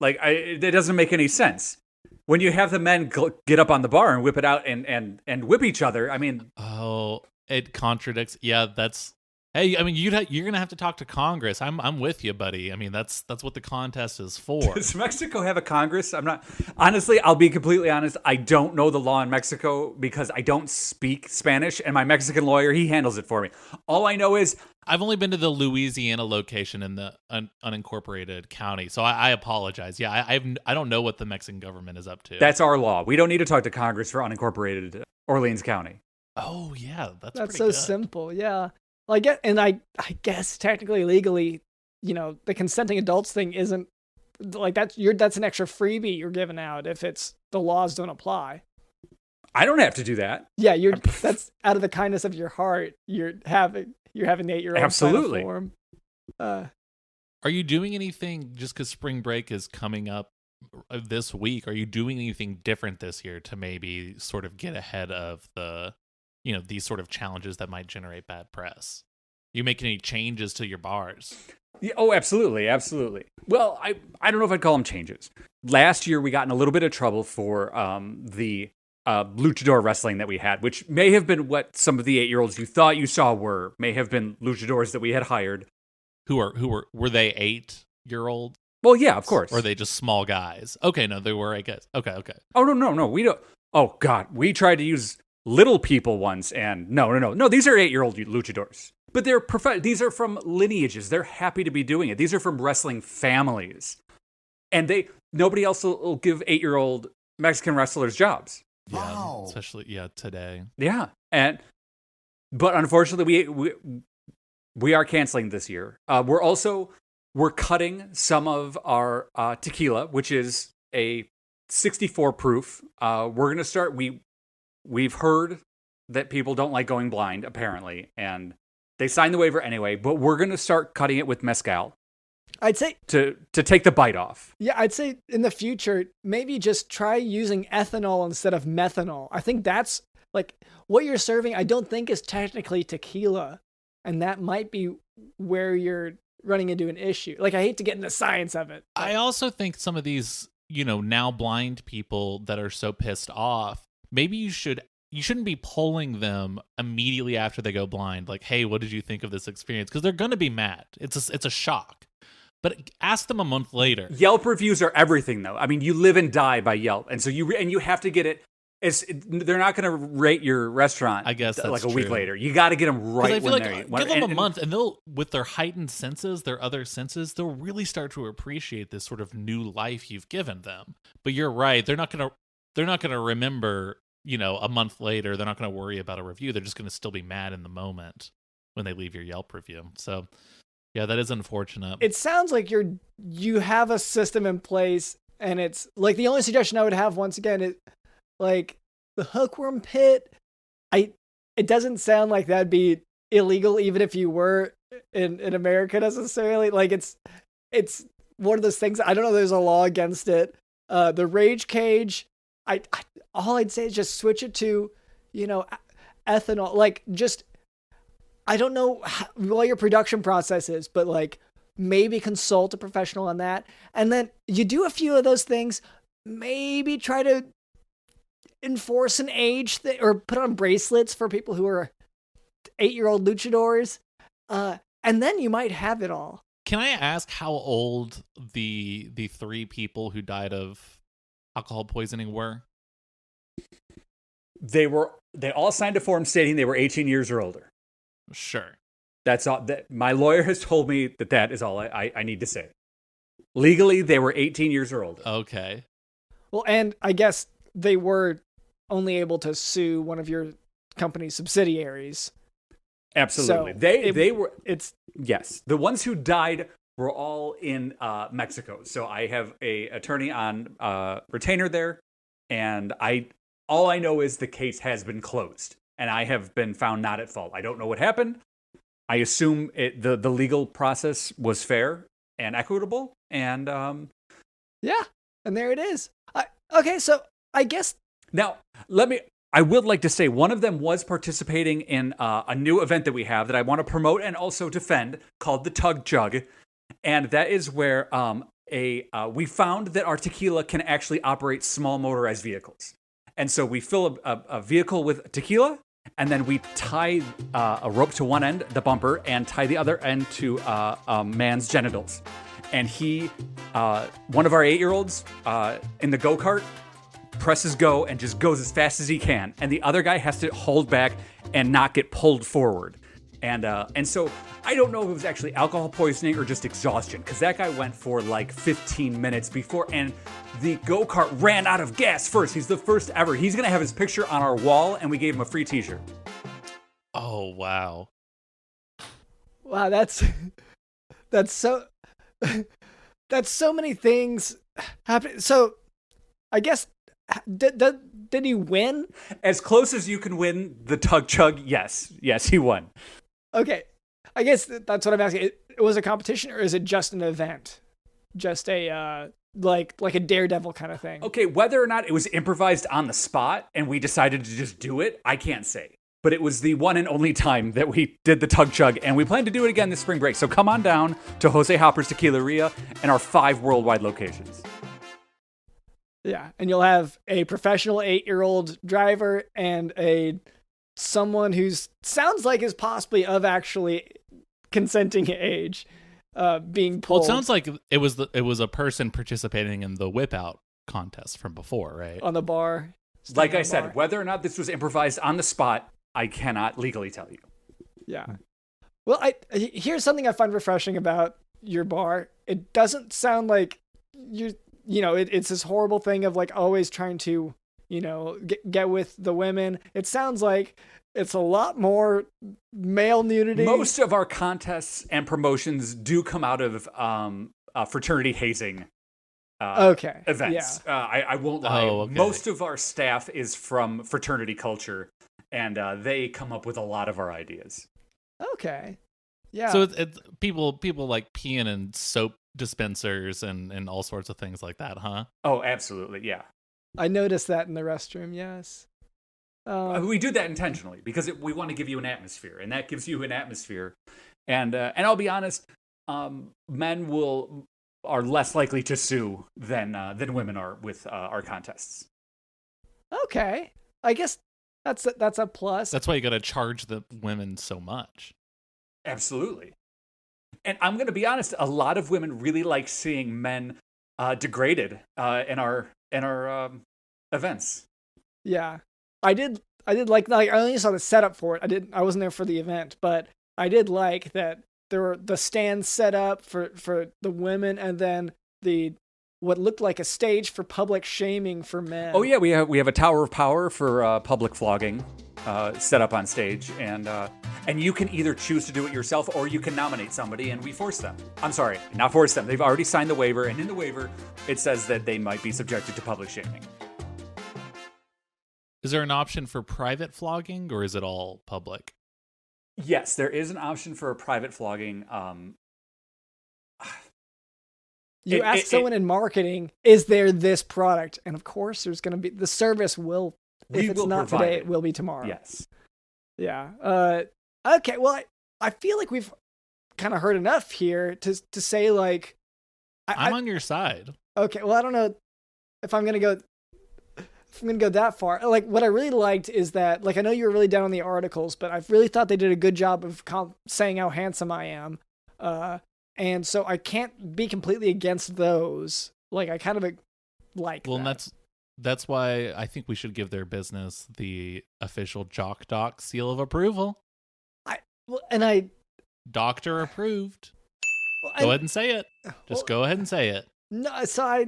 Speaker 9: Like, it doesn't make any sense. When you have the men get up on the bar and whip it out and whip each other, I mean...
Speaker 6: Oh, it contradicts. Yeah, that's... Hey, I mean, you're going to have to talk to Congress. I'm with you, buddy. I mean, that's what the contest is for.
Speaker 9: Does Mexico have a Congress? I'm not... Honestly, I'll be completely honest. I don't know the law in Mexico because I don't speak Spanish, and my Mexican lawyer, he handles it for me. All I know is...
Speaker 6: I've only been to the Louisiana location in the unincorporated county, so I apologize. Yeah, I don't know what the Mexican government is up to.
Speaker 9: That's our law. We don't need to talk to Congress for unincorporated Orleans County.
Speaker 6: Oh, yeah.
Speaker 4: That's so good. Simple, yeah. Well, I guess technically, legally, the consenting adults thing isn't like that's an extra freebie you're giving out if it's the laws don't apply.
Speaker 9: I don't have to do that.
Speaker 4: Yeah, that's out of the kindness of your heart. You're having the 8-year-old
Speaker 9: absolutely.
Speaker 4: Form.
Speaker 6: Are you doing anything just because spring break is coming up this week? Are you doing anything different this year to maybe sort of get ahead of the these sort of challenges that might generate bad press? You making any changes to your bars?
Speaker 9: Yeah, oh, absolutely. Absolutely. Well, I don't know if I'd call them changes. Last year, we got in a little bit of trouble for the luchador wrestling that we had, which may have been what some of the 8-year-olds you thought you saw may have been luchadors that we had hired.
Speaker 6: Were they 8-year-olds?
Speaker 9: Well, yeah, of course.
Speaker 6: Or are they just small guys? Okay, no, they were, I guess. Okay.
Speaker 9: Oh, no. We don't. Oh, God. We tried to use little people once, and no. These are 8-year-old luchadors, but they're these are from lineages. They're happy to be doing it. These are from wrestling families, and nobody else will give 8-year-old Mexican wrestlers jobs.
Speaker 6: Yeah, wow. Especially today.
Speaker 9: Yeah, but unfortunately, we are canceling this year. We're cutting some of our tequila, which is a 64 proof. We're gonna start. We've heard that people don't like going blind, apparently, and they signed the waiver anyway, but we're going to start cutting it with mezcal.
Speaker 4: I'd say...
Speaker 9: To take the bite off.
Speaker 4: Yeah, I'd say in the future, maybe just try using ethanol instead of methanol. I think that's, like, what you're serving, I don't think is technically tequila, and that might be where you're running into an issue. Like, I hate to get into the science of it.
Speaker 6: I also think some of these, now blind people that are so pissed off, maybe you shouldn't be polling them immediately after they go blind. Like, hey, what did you think of this experience? Because they're going to be mad. It's a shock. But ask them a month later.
Speaker 9: Yelp reviews are everything, though. I mean, you live and die by Yelp, and so you have to get it. They're not going to rate your restaurant.
Speaker 6: I guess that's
Speaker 9: like a week later. You got to get them right.
Speaker 6: I feel give them a month, and they'll, with their heightened senses, their other senses, they'll really start to appreciate this sort of new life you've given them. But you're right; they're not going to remember. A month later, they're not going to worry about a review. They're just going to still be mad in the moment when they leave your Yelp review. So, yeah, that is unfortunate.
Speaker 4: It sounds like you have a system in place, and it's like the only suggestion I would have once again is like the Hookworm Pit. It doesn't sound like that'd be illegal, even if you were in America necessarily. Like it's one of those things. I don't know. There's a law against it. The Rage Cage. All I'd say is just switch it to, ethanol. Like, just, I don't know what your production process is, but like maybe consult a professional on that. And then you do a few of those things, maybe try to enforce an age thing or put on bracelets for people who are 8-year-old luchadors. And then you might have it all.
Speaker 6: Can I ask how old the 3 people who died of alcohol poisoning were?
Speaker 9: They all signed a form stating they were 18 years or older.
Speaker 6: Sure.
Speaker 9: That's all. My lawyer has told me that is all I need to say. Legally, they were 18 years old.
Speaker 6: Okay.
Speaker 4: Well, and I guess they were only able to sue one of your company's subsidiaries.
Speaker 9: Absolutely.
Speaker 4: So
Speaker 9: they were.
Speaker 4: It's
Speaker 9: Yes, the ones who died were all in Mexico. So I have a attorney on retainer there, and all I know is the case has been closed, and I have been found not at fault. I don't know what happened. I assume the legal process was fair and equitable, and
Speaker 4: yeah, and there it is. Okay, so I guess
Speaker 9: now I would like to say one of them was participating in a new event that we have that I want to promote and also defend called the Tug Jug. And that is where we found that our tequila can actually operate small motorized vehicles. And so we fill a vehicle with tequila, and then we tie a rope to one end, the bumper, and tie the other end to a man's genitals. And one of our 8-year-olds in the go-kart, presses go and just goes as fast as he can, and the other guy has to hold back and not get pulled forward. And so I don't know if it was actually alcohol poisoning or just exhaustion, because that guy went for like 15 minutes before, and the go-kart ran out of gas first. He's the first ever. He's gonna have his picture on our wall, and we gave him a free t-shirt.
Speaker 6: Oh, wow.
Speaker 4: wow, that's so that's so many things happening. So I guess did he win?
Speaker 9: As close as you can win the Tug Jug, yes, he won.
Speaker 4: Okay, I guess that's what I'm asking. It was a competition, or is it just an event? Just a like a daredevil kind of thing?
Speaker 9: Okay, whether or not it was improvised on the spot and we decided to just do it, I can't say. But it was the one and only time that we did the Tug Jug, and we plan to do it again this spring break. So come on down to Jose Hoppers Tequilaria and our 5 worldwide locations.
Speaker 4: Yeah, and you'll have a professional 8-year-old driver and someone who's sounds like is possibly of actually consenting age being pulled.
Speaker 6: Well, it sounds like it was a person participating in the whip out contest from before, right?
Speaker 4: On the bar.
Speaker 9: Like I said, whether or not this was improvised on the spot, I cannot legally tell you.
Speaker 4: Yeah. Well, here's something I find refreshing about your bar. It doesn't sound like it's this horrible thing of like always trying to, get with the women. It sounds like it's a lot more male nudity.
Speaker 9: Most of our contests and promotions do come out of fraternity hazing events.
Speaker 4: Yeah.
Speaker 9: I won't lie.
Speaker 6: Oh, okay.
Speaker 9: Most of our staff is from fraternity culture, and they come up with a lot of our ideas.
Speaker 4: Okay. Yeah.
Speaker 6: So it's people like peeing in soap dispensers and all sorts of things like that, huh?
Speaker 9: Oh, absolutely, yeah.
Speaker 4: I noticed that in the restroom, yes.
Speaker 9: We do that intentionally because we want to give you an atmosphere, and that gives you an atmosphere. And I'll be honest, men are less likely to sue than women are with our contests.
Speaker 4: Okay, I guess that's a plus.
Speaker 6: That's why you got to charge the women so much.
Speaker 9: Absolutely. And I'm going to be honest, a lot of women really like seeing men degraded in our events.
Speaker 4: Yeah. I did like I only saw the setup for it. I wasn't there for the event, but I did like that there were the stands set up for the women, and then what looked like a stage for public shaming for men.
Speaker 9: Oh yeah, we have a tower of power for public flogging set up on stage, and you can either choose to do it yourself or you can nominate somebody, and we force them. I'm sorry, not force them. They've already signed the waiver, and in the waiver it says that they might be subjected to public shaming.
Speaker 6: Is there an option for private flogging, or is it all public?
Speaker 9: Yes, there is an option for a private flogging.
Speaker 4: You ask someone in marketing, is there this product? And of course, there's going to be the service will. If it's not today, it will be tomorrow.
Speaker 9: Yes.
Speaker 4: Yeah. Okay. Well, I feel like we've kind of heard enough here to say like.
Speaker 6: I'm on your side.
Speaker 4: Okay. Well, I don't know if I'm gonna go. If I'm gonna go that far, like what I really liked is that, like, I know you were really down on the articles, but I really thought they did a good job of saying how handsome I am, and so I can't be completely against those. Like, I kind of like.
Speaker 6: Well,
Speaker 4: that.
Speaker 6: and that's why I think we should give their business the official Jock Doc seal of approval.
Speaker 4: Doctor
Speaker 6: approved. Go ahead and say it. Just go ahead and say it.
Speaker 4: No, so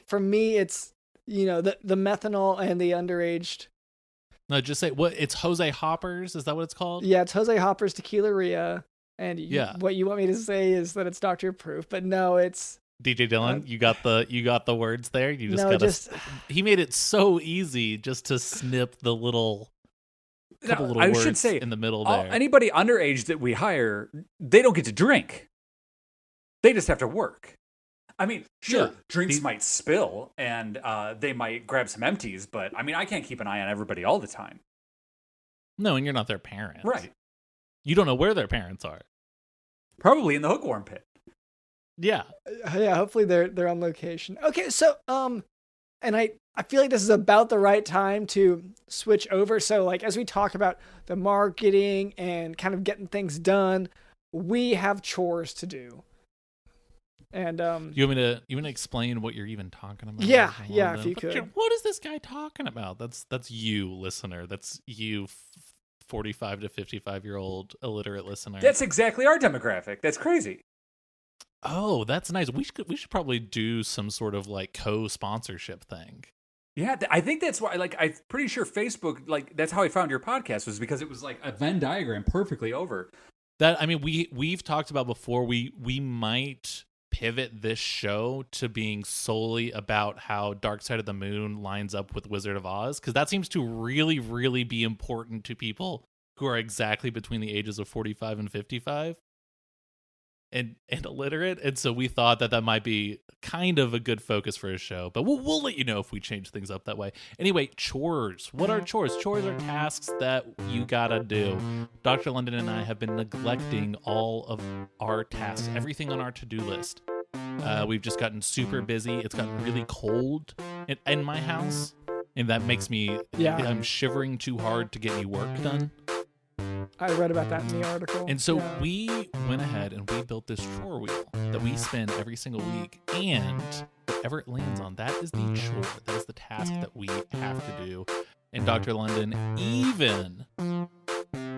Speaker 4: for me, it's, the methanol and the underaged.
Speaker 6: No, just say what it's Jose Hoppers. Is that what it's called?
Speaker 4: Yeah, it's Jose Hoppers Tequilaria. And what you want me to say is that it's doctor proof, but no, it's
Speaker 6: DJ Dylan. You got the words there. You just he made it so easy just to snip the little couple little words should say, in the middle there.
Speaker 9: Anybody underage that we hire, they don't get to drink. They just have to work. I mean, sure, drinks might spill and they might grab some empties, but I mean, I can't keep an eye on everybody all the time.
Speaker 6: No, and you're not their parent.
Speaker 9: Right.
Speaker 6: You don't know where their parents are.
Speaker 9: Probably in the Hookworm Pit.
Speaker 6: Yeah.
Speaker 4: Yeah, hopefully they're on location. Okay, so and I feel like this is about the right time to switch over. So like as we talk about the marketing and kind of getting things done, we have chores to do. And
Speaker 6: you want me to explain what you're even talking about?
Speaker 4: Yeah, if you could.
Speaker 6: What is this guy talking about? That's you, listener. That's you, 45 to 55-year-old illiterate listener.
Speaker 9: That's exactly our demographic. That's crazy.
Speaker 6: Oh, that's nice. We should probably do some sort of like co-sponsorship thing.
Speaker 9: Yeah, I think that's why. Like, I'm pretty sure Facebook. Like, that's how I found your podcast, was because it was like a Venn diagram perfectly over.
Speaker 6: That, I mean, we've talked about before. We might pivot this show to being solely about how Dark Side of the Moon lines up with Wizard of Oz, because that seems to really, really be important to people who are exactly between the ages of 45 and 55 and illiterate. And so we thought that might be kind of a good focus for a show, but we'll let you know if we change things up that way. Anyway, chores. What are chores? Chores are tasks that you gotta do. Dr. London and I have been neglecting all of our tasks, everything on our to-do list. We've just gotten super busy. It's gotten really cold in my house, and that makes me, I'm shivering too hard to get any work done.
Speaker 4: I read about that in the article.
Speaker 6: And so we went ahead and we built this chore wheel that we spin every single week, and whatever it lands on, that is the chore. That is the task that we have to do. And Dr. London, even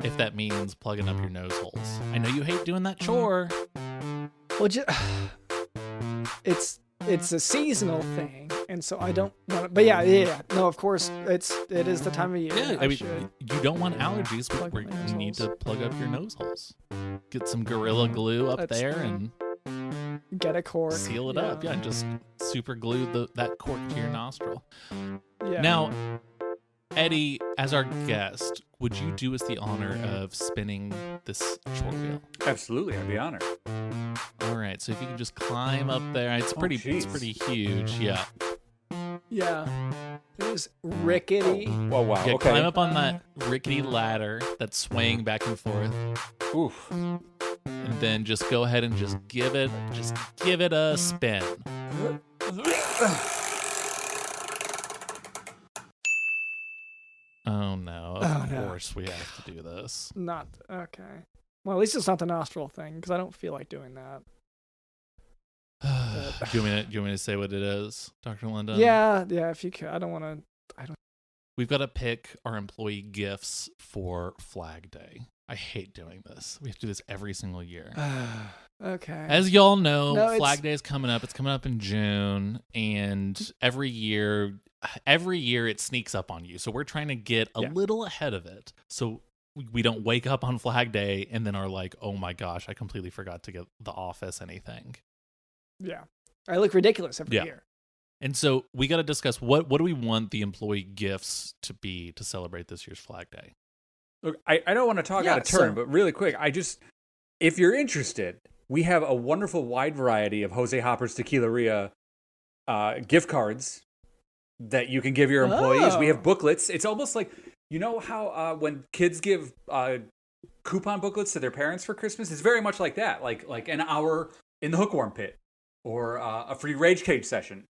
Speaker 6: if that means plugging up your nose holes. I know you hate doing that chore.
Speaker 4: Well, it's a seasonal thing, and so I don't want to. But yeah. No, of course, it is the time of year.
Speaker 6: Yeah, I mean, you don't want allergies. We need to plug up your nose holes. Get some Gorilla Glue up there and
Speaker 4: get a cork.
Speaker 6: Seal it up. Yeah, and just super glue that cork to your nostril.
Speaker 4: Yeah.
Speaker 6: Now, Eddie, as our guest, would you do us the honor of spinning this chore wheel?
Speaker 9: Absolutely, I'd be honored.
Speaker 6: All right, so if you can just climb up there, it's pretty huge. Yeah.
Speaker 4: Yeah. It is rickety.
Speaker 9: Oh wow.
Speaker 6: Yeah,
Speaker 9: okay.
Speaker 6: Climb up on that rickety ladder that's swaying back and forth.
Speaker 9: Oof.
Speaker 6: And then just go ahead and just give it a spin. Oh no! Of course we have to do this.
Speaker 4: Not okay. Well, at least it's not the nostril thing, because I don't feel like doing that.
Speaker 6: Do you want me to say what it is, Dr. Linda?
Speaker 4: Yeah. If you could, I don't.
Speaker 6: We've got to pick our employee gifts for Flag Day. I hate doing this. We have to do this every single year.
Speaker 4: Okay.
Speaker 6: As y'all know, Flag Day is coming up. It's coming up in June, and every year it sneaks up on you. So we're trying to get a little ahead of it, so we don't wake up on Flag Day and then are like, oh my gosh, I completely forgot to get the office anything.
Speaker 4: Yeah. I look ridiculous every year.
Speaker 6: And so we got to discuss what do we want the employee gifts to be to celebrate this year's Flag Day.
Speaker 9: Look, I don't want to talk out of turn, but really quick, if you're interested, we have a wonderful wide variety of Jose Hoppers Tequilaria gift cards that you can give your employees. We have booklets. It's almost like, you know how when kids give coupon booklets to their parents for Christmas? It's very much like that, like an hour in the Hookworm Pit or a free Rage Cage session.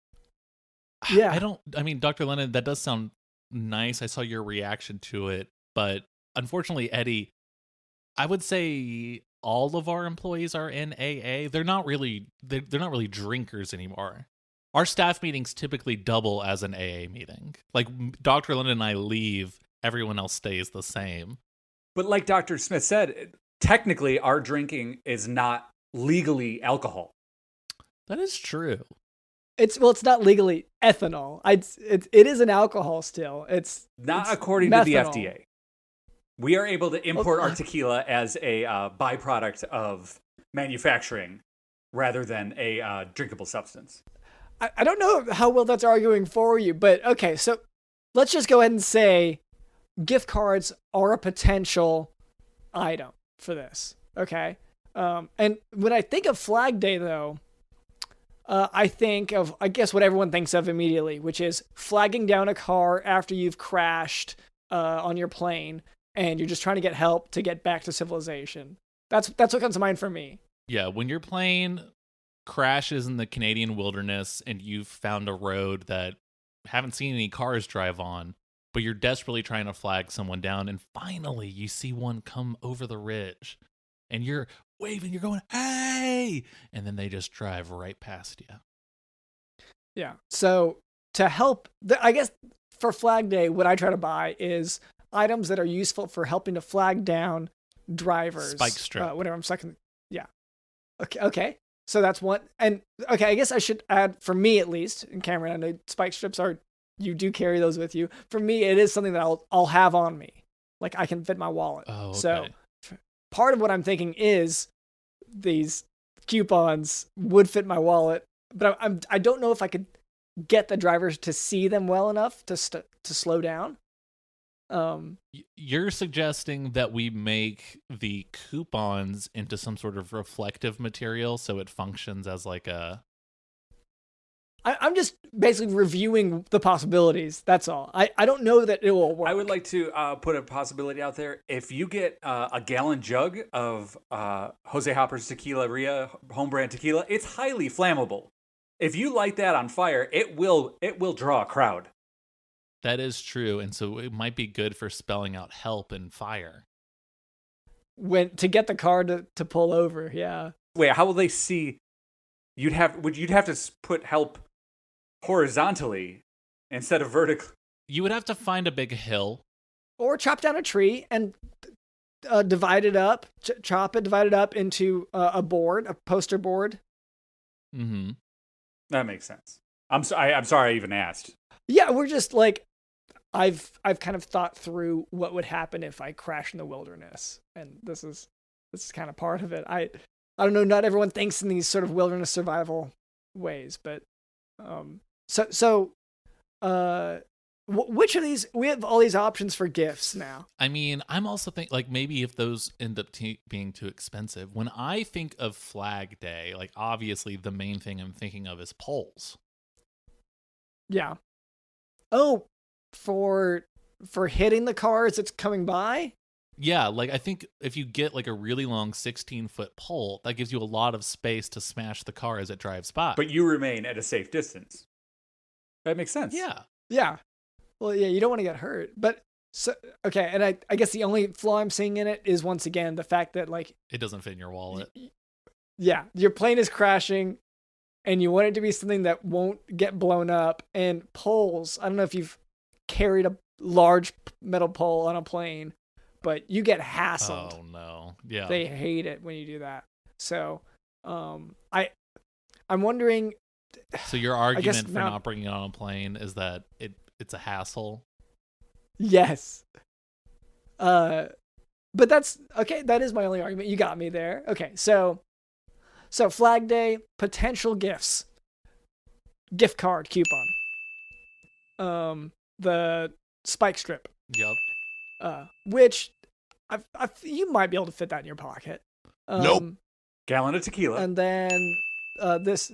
Speaker 4: Yeah.
Speaker 6: I mean, Dr. Lennon, that does sound nice. I saw your reaction to it, but unfortunately, Eddie, I would say all of our employees are in AA. They're not really drinkers anymore. Our staff meetings typically double as an AA meeting. Like Dr. Lennon and I leave, everyone else stays the same.
Speaker 9: But like Dr. Smith said, technically our drinking is not legally alcohol.
Speaker 6: That is true.
Speaker 4: It's not legally ethanol. It is an alcohol still. It's
Speaker 9: Not
Speaker 4: it's
Speaker 9: according
Speaker 4: methanol.
Speaker 9: to the FDA. We are able to import our tequila as a byproduct of manufacturing rather than a drinkable substance.
Speaker 4: I don't know how well that's arguing for you, but okay, so let's just go ahead and say gift cards are a potential item for this, okay? And when I think of Flag Day, though, I think of, I guess, what everyone thinks of immediately, which is flagging down a car after you've crashed on your plane, and you're just trying to get help to get back to civilization. That's what comes to mind for me.
Speaker 6: Yeah, when your plane crashes in the Canadian wilderness and you've found a road that haven't seen any cars drive on, but you're desperately trying to flag someone down, and finally you see one come over the ridge, and you're waving, you're going, hey! And then they just drive right past you.
Speaker 4: Yeah. So to help, I guess for Flag Day, what I try to buy is items that are useful for helping to flag down drivers.
Speaker 6: Spike strip.
Speaker 4: Whenever I'm stuck in, yeah. Okay. So that's one. And okay, I guess I should add, for me at least, and Cameron, I know spike strips you do carry those with you. For me, it is something that I'll have on me. Like I can fit my wallet.
Speaker 6: Oh, okay.
Speaker 4: So part of what I'm thinking is these coupons would fit my wallet, but I don't know if I could get the drivers to see them well enough to slow down.
Speaker 6: You're suggesting that we make the coupons into some sort of reflective material so it functions as like a...
Speaker 4: I'm just basically reviewing the possibilities. That's all. I don't know that it will work.
Speaker 9: I would like to put a possibility out there. If you get a gallon jug of Jose Hoppers Tequilaria home brand tequila, it's highly flammable. If you light that on fire, it will draw a crowd.
Speaker 6: That is true, and so it might be good for spelling out help and fire.
Speaker 4: To get the car to pull over, yeah.
Speaker 9: Wait, how will they see? You'd have to put help horizontally instead of vertically.
Speaker 6: You would have to find a big hill.
Speaker 4: Or chop down a tree and divide it up, divide it up into a poster board.
Speaker 6: Mm-hmm.
Speaker 9: That makes sense. I'm sorry I even asked.
Speaker 4: Yeah, we're just like, I've kind of thought through what would happen if I crash in the wilderness, and this is kind of part of it. I don't know. Not everyone thinks in these sort of wilderness survival ways, but which of these, we have all these options for gifts now.
Speaker 6: I mean, I'm also thinking like maybe if those end up being too expensive. When I think of Flag Day, like obviously the main thing I'm thinking of is poles.
Speaker 4: Yeah. Oh, for hitting the cars that's coming by?
Speaker 6: Yeah, like I think if you get like a really long 16-foot pole, that gives you a lot of space to smash the car as it drives by.
Speaker 9: But you remain at a safe distance. That makes sense.
Speaker 6: Yeah.
Speaker 4: Yeah. Well, yeah, you don't want to get hurt. But so okay, and I guess the only flaw I'm seeing in it is once again the fact that like
Speaker 6: it doesn't fit in your wallet.
Speaker 4: Yeah, your plane is crashing and you want it to be something that won't get blown up, and poles, I don't know if you've carried a large metal pole on a plane, but you get hassled.
Speaker 6: Oh no. Yeah.
Speaker 4: They hate it when you do that. So, I'm wondering.
Speaker 6: So your argument for not bringing it on a plane is that it's a hassle?
Speaker 4: Yes. But that's okay. That is my only argument. You got me there. Okay. So Flag Day, potential gifts, gift card coupon, the spike strip.
Speaker 6: Yep.
Speaker 4: Which you might be able to fit that in your pocket.
Speaker 9: Nope. Gallon of tequila.
Speaker 4: And then this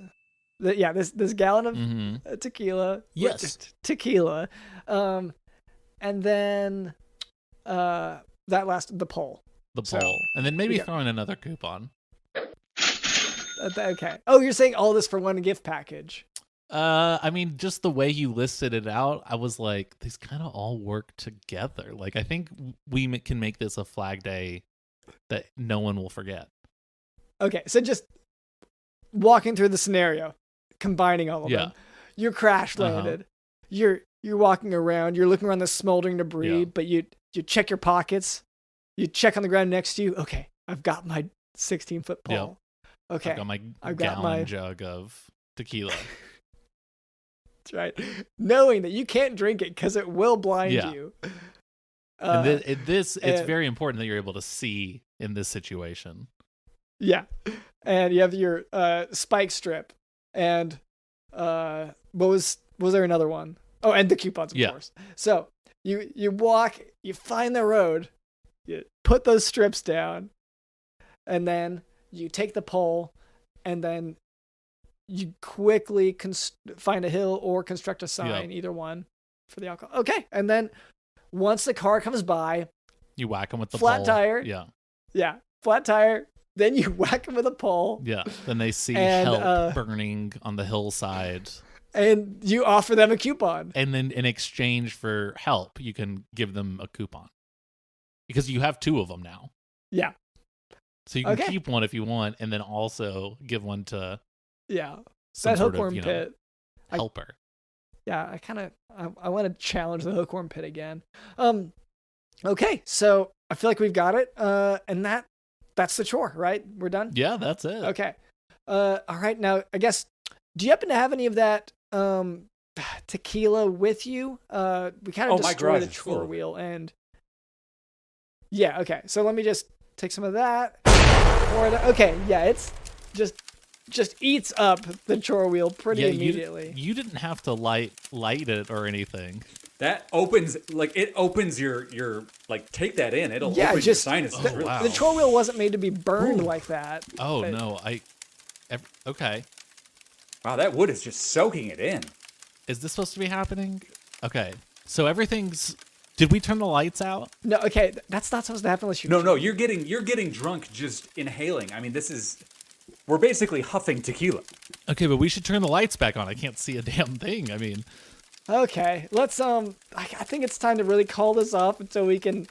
Speaker 4: gallon of tequila.
Speaker 6: Yes.
Speaker 4: Tequila. And then the pole.
Speaker 6: The pole. And then maybe throw in another coupon.
Speaker 4: Okay. Oh, you're saying all this for one gift package?
Speaker 6: I mean, just the way you listed it out, I was like, these kind of all work together. Like, I think we can make this a Flag Day that no one will forget.
Speaker 4: Okay, so just walking through the scenario, combining all of them. You're crash landed. You're walking around. You're looking around the smoldering debris, but you check your pockets. You check on the ground next to you. Okay, I've got my 16-foot pole. Okay.
Speaker 6: I've got my jug of tequila.
Speaker 4: That's right. Knowing that you can't drink it because it will blind you.
Speaker 6: And it's very important that you're able to see in this situation.
Speaker 4: Yeah. And you have your spike strip. And was there another one? Oh, and the coupons, of course. So you walk, you find the road, you put those strips down, and then you take the pole, and then you quickly find a hill or construct a sign, either one, for the alcohol. Okay, and then once the car comes by,
Speaker 6: you whack them with the
Speaker 4: flat
Speaker 6: pole.
Speaker 4: tire.
Speaker 6: Yeah,
Speaker 4: flat tire. Then you whack them with a pole.
Speaker 6: Yeah, then they see help burning on the hillside.
Speaker 4: And you offer them a coupon.
Speaker 6: And then in exchange for help, you can give them a coupon. Because you have 2 of them now.
Speaker 4: Yeah.
Speaker 6: So you can keep one if you want, and then also give one to
Speaker 4: that Hookworm Pit
Speaker 6: helper.
Speaker 4: I want to challenge the Hookworm Pit again. Okay, so I feel like we've got it. And that's the chore, right? We're done?
Speaker 6: Yeah, that's it.
Speaker 4: Okay. All right, now I guess, do you happen to have any of that tequila with you? We kind of destroyed the chore wheel, and okay. So let me just take some of that. Okay, yeah, it's just eats up the chore wheel pretty immediately.
Speaker 6: You didn't have to light it or anything.
Speaker 9: That opens your take that in. It'll open your sinuses.
Speaker 4: The chore wheel wasn't made to be burned like that.
Speaker 6: Oh no, okay.
Speaker 9: Wow, that wood is just soaking it in.
Speaker 6: Is this supposed to be happening? Okay, so everything's. Did we turn the lights out?
Speaker 4: No. Okay, that's not supposed to happen unless you.
Speaker 9: No. You're getting drunk just inhaling. I mean, we're basically huffing tequila.
Speaker 6: Okay, but we should turn the lights back on. I can't see a damn thing. I mean.
Speaker 4: Okay, let's I think it's time to really call this off until we can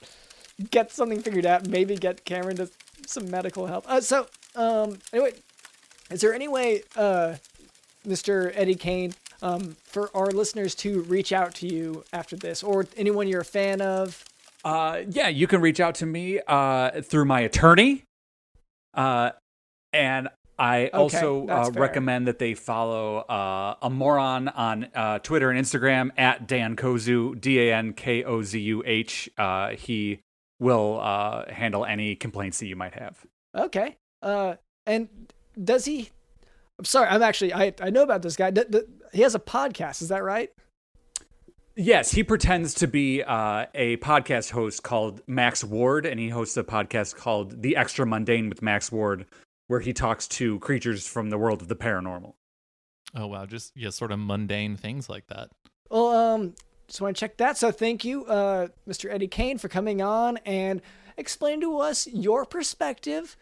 Speaker 4: get something figured out. Maybe get Cameron to some medical help. Anyway, is there any way, Mr. Eddie Cain, for our listeners to reach out to you after this, or anyone you're a fan of?
Speaker 9: You can reach out to me through my attorney, and I also recommend that they follow a moron on Twitter and Instagram at Dan Kozuh, DANKOZUH. He will handle any complaints that you might have.
Speaker 4: Okay. And does he? I'm sorry. I know about this guy. He has a podcast. Is that right?
Speaker 9: Yes, he pretends to be a podcast host called Max Ward, and he hosts a podcast called The Extra Mundane with Max Ward, where he talks to creatures from the world of the paranormal.
Speaker 6: Oh, wow. Just sort of mundane things like that.
Speaker 4: Well, just want to check that. So thank you, Mr. Eddie Cain, for coming on and explain to us your perspective,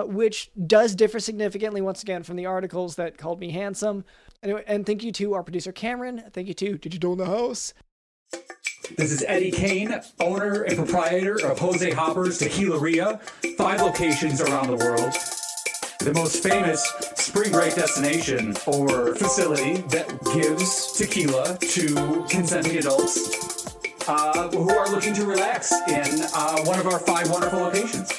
Speaker 4: which does differ significantly, once again, from the articles that called me handsome. Anyway, and thank you to our producer, Cameron. Thank you to Digital in the House.
Speaker 9: This is Eddie Cain, owner and proprietor of Jose Hoppers Tequilaria, 5 locations around the world. The most famous spring break destination or facility that gives tequila to consenting adults who are looking to relax in one of our 5 wonderful locations.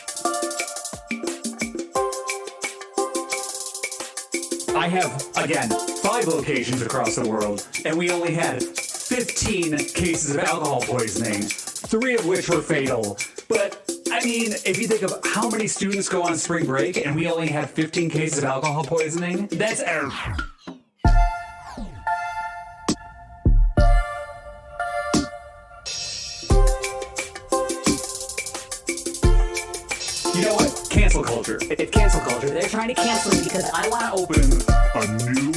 Speaker 9: I have, again, 5 locations across the world, and we only had 15 cases of alcohol poisoning, 3 of which were fatal. But I mean, if you think of how many students go on spring break and we only had 15 cases of alcohol poisoning, that's error. You know what? Cancel culture. It's cancel culture. They're trying to cancel me because I want to open
Speaker 5: a new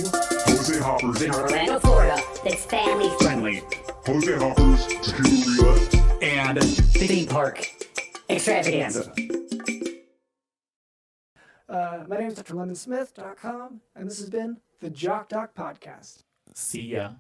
Speaker 5: Jose Hoppers
Speaker 8: in Orlando, Florida that's family
Speaker 9: friendly.
Speaker 5: Jose Hoppers Tequilaria
Speaker 9: and theme park extravaganza.
Speaker 4: My name is drlondonsmith.com, and this has been the Jock Doc Podcast.
Speaker 6: See ya.